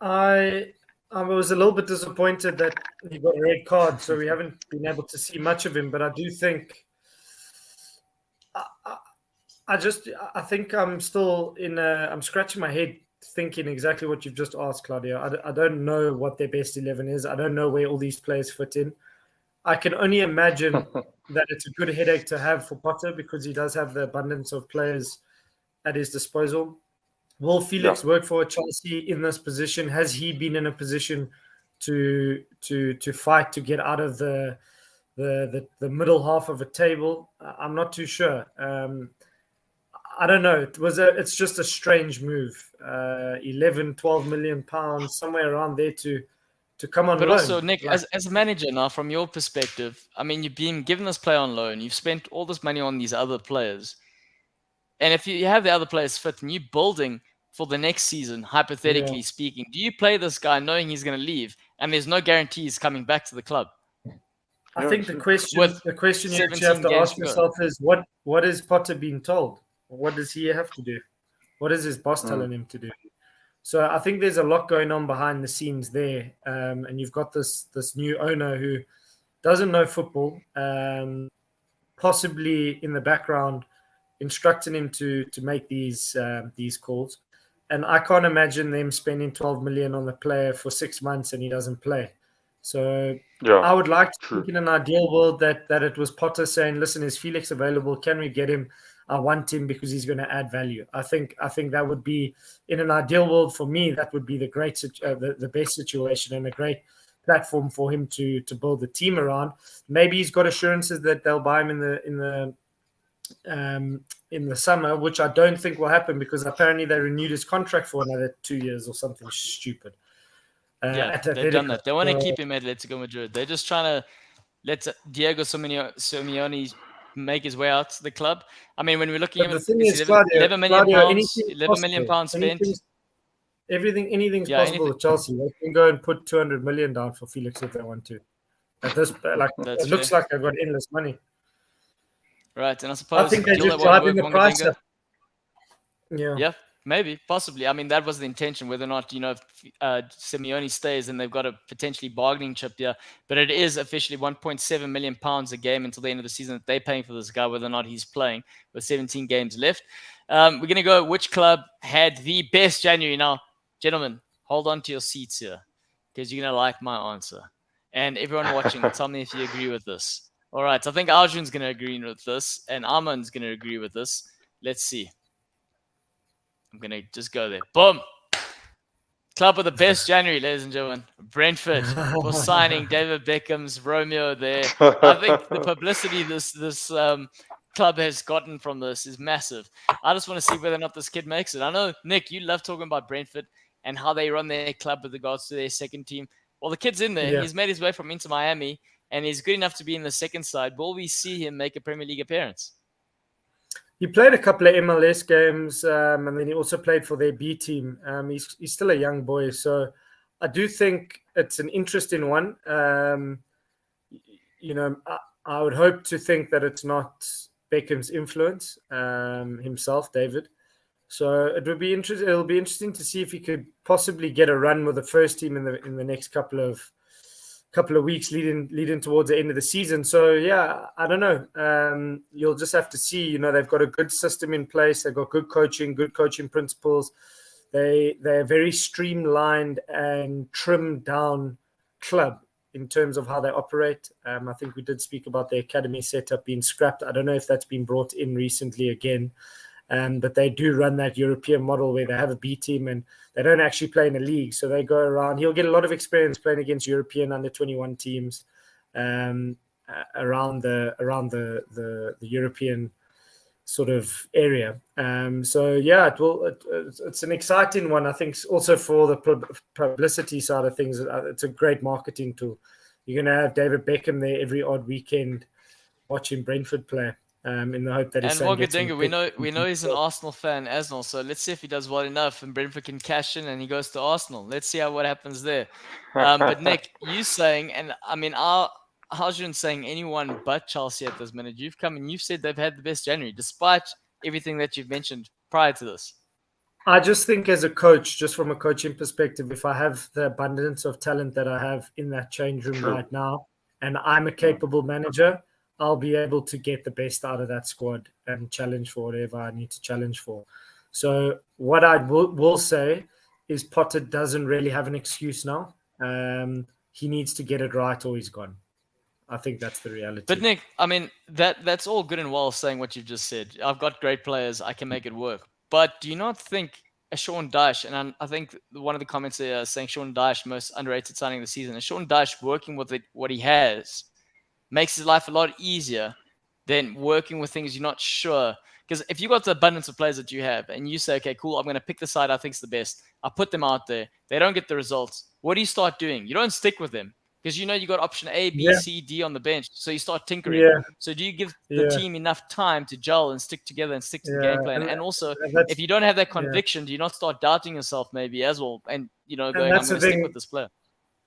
I was a little bit disappointed that he got a red card, so we haven't been able to see much of him. But I do think, I think I'm still I'm scratching my head thinking exactly what you've just asked, Claudio. I don't know what their best 11 is. I don't know where all these players fit in. I can only imagine that it's a good headache to have for Potter, because he does have the abundance of players at his disposal. Will Felix work for Chelsea in this position? Has he been in a position to fight to get out of the middle half of a table? I'm not too sure. I don't know. It's just a strange move. 11, 12 million pounds, somewhere around there to come on loan. But also, Nick, as a manager now, from your perspective, I mean, you've been given this player on loan. You've spent all this money on these other players. And if you have the other players fit and you're building for the next season, hypothetically speaking, do you play this guy knowing he's going to leave and there's no guarantees coming back to the club? I think the question you actually have to ask yourself is, what is Potter being told? What does he have to do? What is his boss telling him to do? So I think there's a lot going on behind the scenes there. And you've got this new owner who doesn't know football, possibly in the background instructing him to make these calls. And I can't imagine them spending 12 million on the player for 6 months and he doesn't play. So I would like to think in an ideal world that it was Potter saying, listen, is Felix available? Can we get him? I want him because he's going to add value. I think that would be, in an ideal world for me, that would be the best situation and a great platform for him to build the team around. Maybe he's got assurances that they'll buy him in the summer, which I don't think will happen, because apparently they renewed his contract for another 2 years or something stupid. They've done that. They want to keep him at Atletico Madrid. They're just trying to let Diego Simeone make his way out to the club. I mean, when we're looking at 11 million pounds spent. Anything's possible with Chelsea. They can go and put 200 million down for Felix if they want to. It looks like they've got endless money. Right, and I suppose I think they're just driving the price up. Yeah, maybe, possibly. I mean, that was the intention. Whether or not, if Simeone stays, then they've got a potentially bargaining chip here. But it is officially 1.7 million pounds a game until the end of the season that they're paying for this guy, whether or not he's playing, with 17 games left. We're going to go, which club had the best January? Now, gentlemen, hold on to your seats here, because you're going to like my answer. And everyone watching, tell me if you agree with this. All right, I think Arjun's going to agree with this, and Arman's going to agree with this. Let's see. I'm going to just go there. Boom. Club of the best January, ladies and gentlemen. Brentford for signing David Beckham's Romeo there. I think the publicity this club has gotten from this is massive. I just want to see whether or not this kid makes it. I know, Nick, you love talking about Brentford and how they run their club with regards to their second team. Well, the kid's in there. Yeah. He's made his way from Inter Miami, and he's good enough to be in the second side. Will we see him make a Premier League appearance? He played a couple of MLS games, and then he also played for their B team. He's still a young boy, so I do think it's an interesting one. I would hope to think that it's not Beckham's influence himself, David. So it'll be interesting to see if he could possibly get a run with the first team in the next couple of weeks leading towards the end of the season. So yeah, I don't know. You'll just have to see. They've got a good system in place. They've got good coaching principles. They're very streamlined and trimmed down club in terms of how they operate. I think we did speak about the academy setup being scrapped. I don't know if that's been brought in recently again. But they do run that European model where they have a B team and they don't actually play in a league. So they go around. He'll get a lot of experience playing against European under-21 teams around the European sort of area. So yeah, it's an exciting one. I think also for the publicity side of things, it's a great marketing tool. You're going to have David Beckham there every odd weekend watching Brentford play. In the hope that and Wonga, we know he's an Arsenal fan as well. So let's see if he does well enough and Brentford can cash in and he goes to Arsenal. Let's see what happens there. But Nick, you saying, and I mean, Hajun saying anyone but Chelsea at this minute. You've come and you've said they've had the best January, despite everything that you've mentioned prior to this. I just think as a coach, just from a coaching perspective, if I have the abundance of talent that I have in that change room right now, and I'm a capable manager, I'll be able to get the best out of that squad and challenge for whatever I need to challenge for. So what I will say is Potter doesn't really have an excuse now. He needs to get it right or he's gone. I think that's the reality. But Nick, I mean, that's all good and well saying what you've just said. I've got great players. I can make it work. But do you not think a Sean Dyche, and I think one of the comments there saying Sean Dyche, most underrated signing of the season, a Sean Dyche working with what he has makes his life a lot easier than working with things you're not sure. Because if you got the abundance of players that you have and you say, okay, cool, I'm going to pick the side I think is the best. I put them out there. They don't get the results. What do you start doing? You don't stick with them because you know you got option A, B, C, D on the bench. So you start tinkering. Yeah. So do you give the team enough time to gel and stick together and stick to the game plan? And also, if you don't have that conviction, do you not start doubting yourself maybe as well? And, going, I'm going to stick with this player.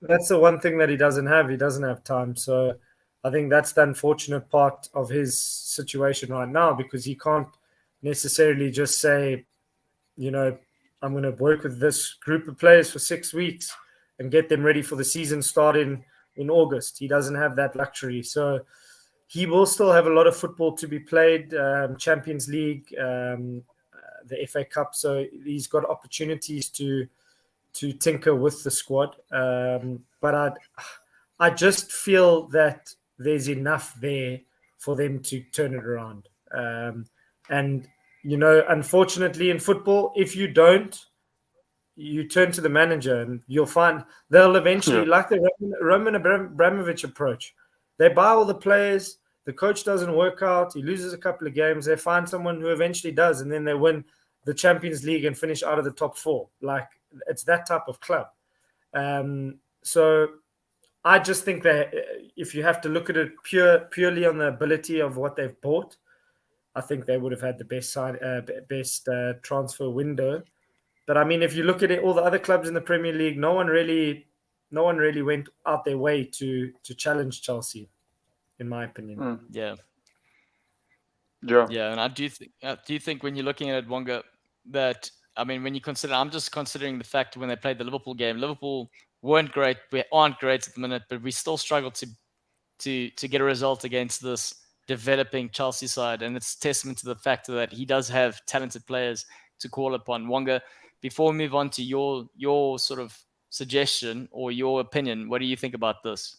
That's the one thing that he doesn't have. He doesn't have time. So I think that's the unfortunate part of his situation right now because he can't necessarily just say, I'm going to work with this group of players for 6 weeks and get them ready for the season starting in August. He doesn't have that luxury. So he will still have a lot of football to be played, Champions League, the FA Cup. So he's got opportunities to tinker with the squad. But I just feel that there's enough there for them to turn it around. And, unfortunately in football, if you don't, you turn to the manager and you'll find they'll eventually, like the Roman Abramovich approach, they buy all the players, the coach doesn't work out, he loses a couple of games, they find someone who eventually does, and then they win the Champions League and finish out of the top 4. Like, it's that type of club. So I just think that if you have to look at it purely on the ability of what they've bought, I think they would have had the best transfer window. But I mean, if you look at it, all the other clubs in the Premier League, no one really went out their way to challenge Chelsea, in my opinion. Yeah. Yeah. And I do think when you're looking at it, Wonga, that I mean, when you consider, I'm just considering the fact when they played the Liverpool game, Liverpool weren't great. We aren't great at the minute, but we still struggled to get a result against this developing Chelsea side. And it's testament to the fact that he does have talented players to call upon. Wonga, before we move on to your sort of suggestion or your opinion, what do you think about this?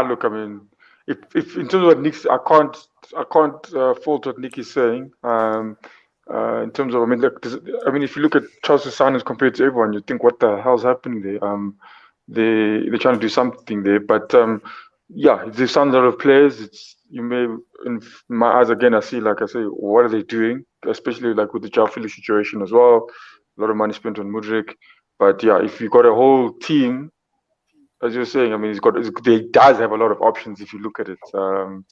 Look, I mean, if in terms of what Nick's, I can't fault what Nick is saying. In terms of, if you look at Chelsea signings compared to everyone, you think, what the hell's happening there? They're trying to do something there, but there's some lot of players. In my eyes again, I see, like I say, what are they doing? Especially like with the João Felix situation as well. A lot of money spent on Mudryk, but if you got a whole team, as you're saying, I mean, he does have a lot of options if you look at it, and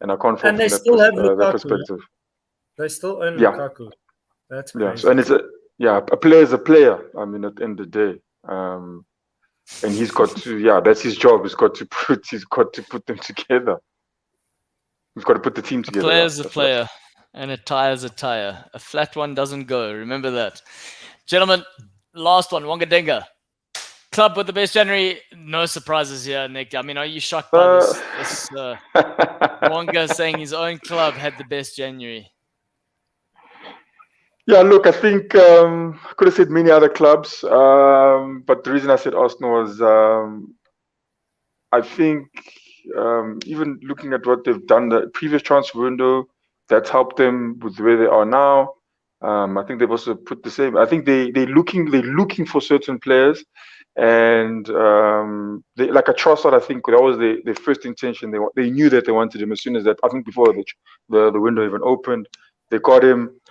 I can't fault and they still have that perspective. They still own Lukaku. That's crazy. So, and it's a player is a player. I mean, at the end of the day, and he's got to. That's his job. He's got to put them together. We've got to put the team together. A player's a player, and a tire's a tire. A flat one doesn't go. Remember that. Gentlemen, last one, Wonga Club with the best January. No surprises here, Nick. I mean, are you shocked by this Wonga saying his own club had the best January? Yeah, look, I think I could have said many other clubs, but the reason I said Arsenal was I think even looking at what they've done the previous transfer window, that's helped them with where they are now. I think they've also put the same. I think they're looking for certain players, and like a Trossard. I think that was their first intention. They knew that they wanted him as soon as that. I think before the window even opened, they got him.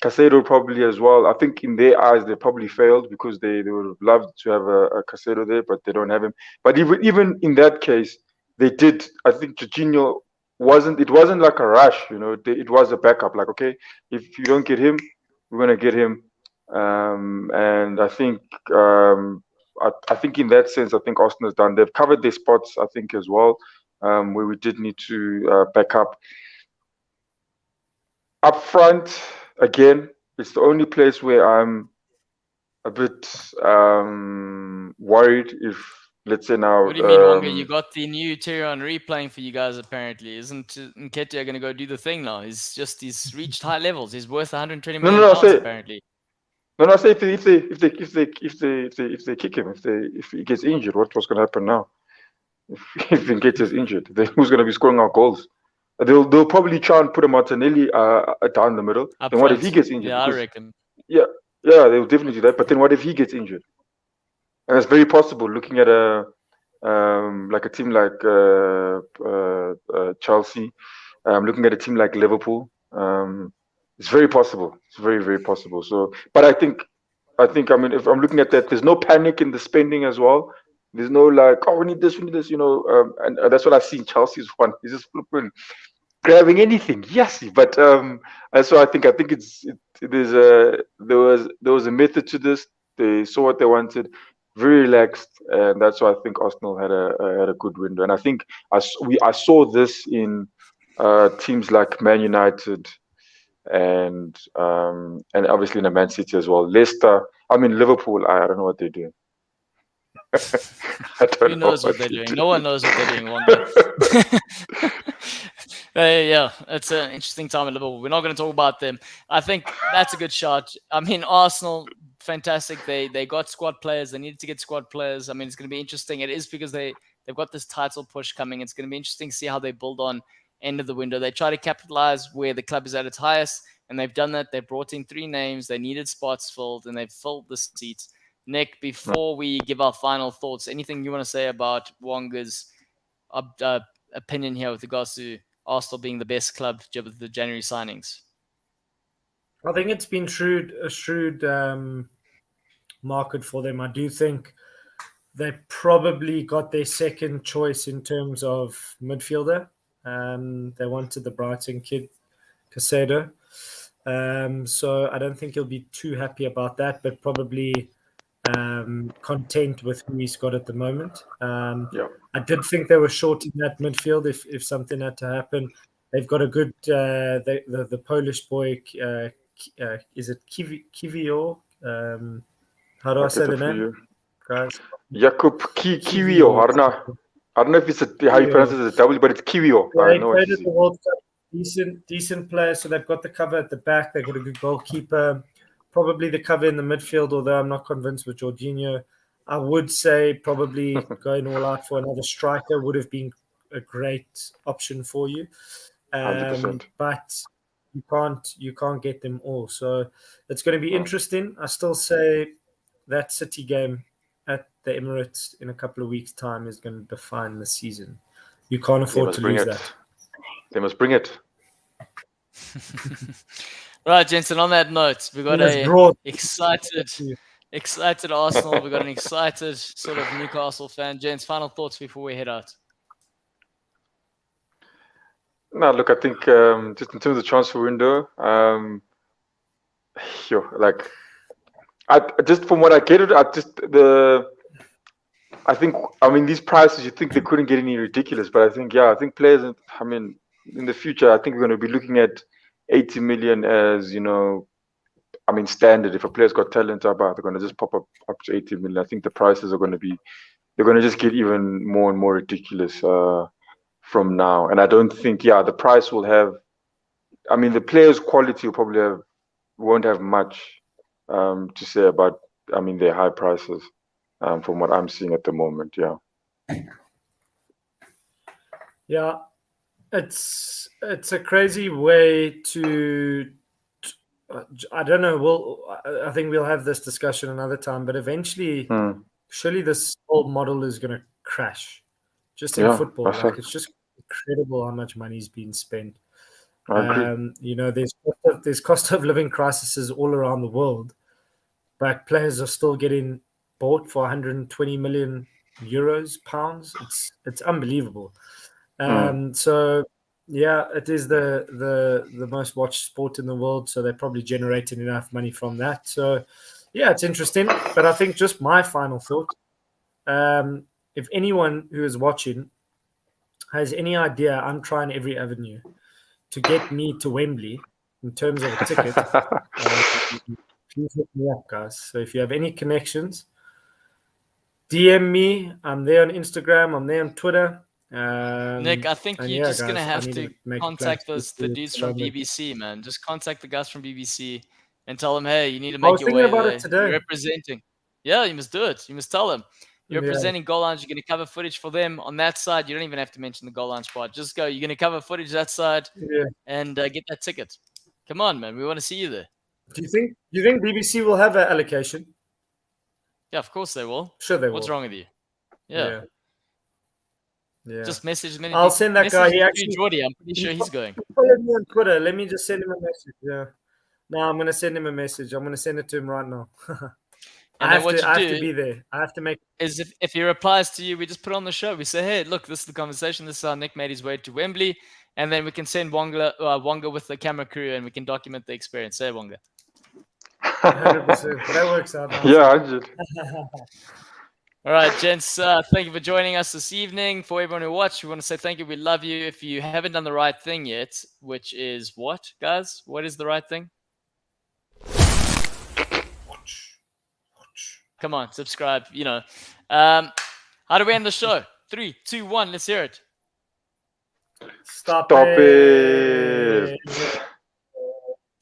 Caicedo probably as well. I think in their eyes they probably failed because they would have loved to have a Caicedo there, but they don't have him. But even in that case, they did. I think Jorginho it wasn't like a rush, it was a backup. Like, okay, if you don't get him, we're gonna get him. And I think I think in that sense, I think Arsenal has done. They've covered their spots, I think, as well, where we did need to back up. Up front, again, it's the only place where I'm a bit worried if, let's say now... What do you mean, Wonga? You got the new Thierry Henry playing for you guys, apparently. Isn't Nketiah going to go do the thing now? He's reached high levels. He's worth 120 million pounds, apparently. No, I say if they kick him, if he gets injured, what's going to happen now? If Nketiah is injured, then who's going to be scoring our goals? They'll probably try and put a Martinelli down the middle. Then what if he gets injured? Yeah, I reckon. Yeah, they'll definitely do that. But then what if he gets injured? And it's very possible. Looking at a team like Chelsea, looking at a team like Liverpool, it's very possible. It's very, very possible. So, but I think I mean, if I'm looking at that, there's no panic in the spending as well. There's no like, oh, we need this, and that's what I see in Chelsea's one. He's just flipping, grabbing anything, yes. But so I think there was a method to this. They saw what they wanted, very relaxed, and that's why I think Arsenal had a good window. And I think I saw this in teams like Man United and obviously in the Man City as well. Leicester, I mean Liverpool. I don't know what they're doing. Who knows what they're doing? No one knows what they're doing. Wonga. Yeah, it's an interesting time at Liverpool. We're not going to talk about them. I think that's a good shot. I mean, Arsenal, fantastic. They got squad players. They needed to get squad players. I mean, it's going to be interesting. It is because they've got this title push coming. It's going to be interesting to see how they build on end of the window. They try to capitalize where the club is at its highest, and they've done that. They brought in 3 names. They needed spots filled, and they've filled the seats. Nick, before we give our final thoughts, anything you want to say about Wonga's opinion here with regards to Arsenal being the best club with the January signings? I think it's been a shrewd market for them. I do think they probably got their second choice in terms of midfielder. They wanted the Brighton kid, Caicedo. So I don't think he'll be too happy about that, but probably content with who he's got at the moment. I did think they were short in that midfield if something had to happen. They've got a good the Polish boy, is it Kiwior? How do I say the name, guys? Jakub Kiwior. I don't know if it's how you pronounce it as a W, but it's Kiwior. Yeah, he played at the World Cup. Decent player. So they've got the cover at the back. They've got a good goalkeeper. Probably the cover in the midfield, although I'm not convinced with Jorginho. I would say probably going all out for another striker would have been a great option for you. 100%. But you can't get them all. So it's going to be interesting. I still say that City game at the Emirates in a couple of weeks' time is going to define the season. You can't afford to lose that. They must bring it. Right, Jensen, on that note, we've got an excited Arsenal. We've got an excited sort of Newcastle fan. Jens, final thoughts before we head out? No, look, I think just in terms of the transfer window, just from what I get it, I mean, these prices, you think they couldn't get any ridiculous, but I think players, I mean, in the future, I think we're going to be looking at 80 million as, I mean, standard. If a player's got talent, they're going to just pop up to 80 million. I think the prices are going to be, they're going to just get even more and more ridiculous from now. And I don't think, the price will have, I mean, the player's quality will probably won't have much to say about, I mean, their high prices from what I'm seeing at the moment. Yeah. Yeah, it's a crazy way to. I don't know. I think we'll have this discussion another time. But eventually, surely this whole model is going to crash. Just in football, like it's just incredible how much money is being spent. I agree. There's cost of living crises all around the world, but players are still getting bought for 120 million euros, pounds. It's unbelievable. So yeah, it is the most watched sport in the world. So they're probably generating enough money from that. So yeah, it's interesting. But I think just my final thought, if anyone who is watching has any idea, I'm trying every avenue to get me to Wembley in terms of a ticket. Please hit me up, guys. So if you have any connections, DM me. I'm there on Instagram. I'm there on Twitter. Nick, I think you're just going to have to contact the dudes from London. BBC, man. Just contact the guys from BBC and tell them, hey, you need to make your way about there. It today. You're representing. Yeah, you must do it. You must tell them. You're representing Goal Lounge. You're going to cover footage for them on that side. You don't even have to mention the Goal Lounge part. Just go. You're going to cover footage that side and get that ticket. Come on, man. We want to see you there. Do you think BBC will have an allocation? Yeah, of course they will. Sure they will. What's wrong with you? Yeah. Just message many I'll send that guy. He actually, Jordy. I'm pretty sure he's going. Follow me on Twitter. Let me just send him a message. Yeah. No, I'm going to send him a message. I'm going to send it to him right now. I have to be there. I have to make. Is if he replies to you, we just put on the show. We say, hey, look, this is the conversation. This is how Nick made his way to Wembley. And then we can send Wonga with the camera crew and we can document the experience. Say, Wonga. 100%. That works out. Yeah, 100. All right, gents. Thank you for joining us this evening. For everyone who watched, we want to say thank you. We love you. If you haven't done the right thing yet, which is what, guys? What is the right thing? Come on, subscribe. How do we end the show? 3, 2, 1. Let's hear it. Stop it.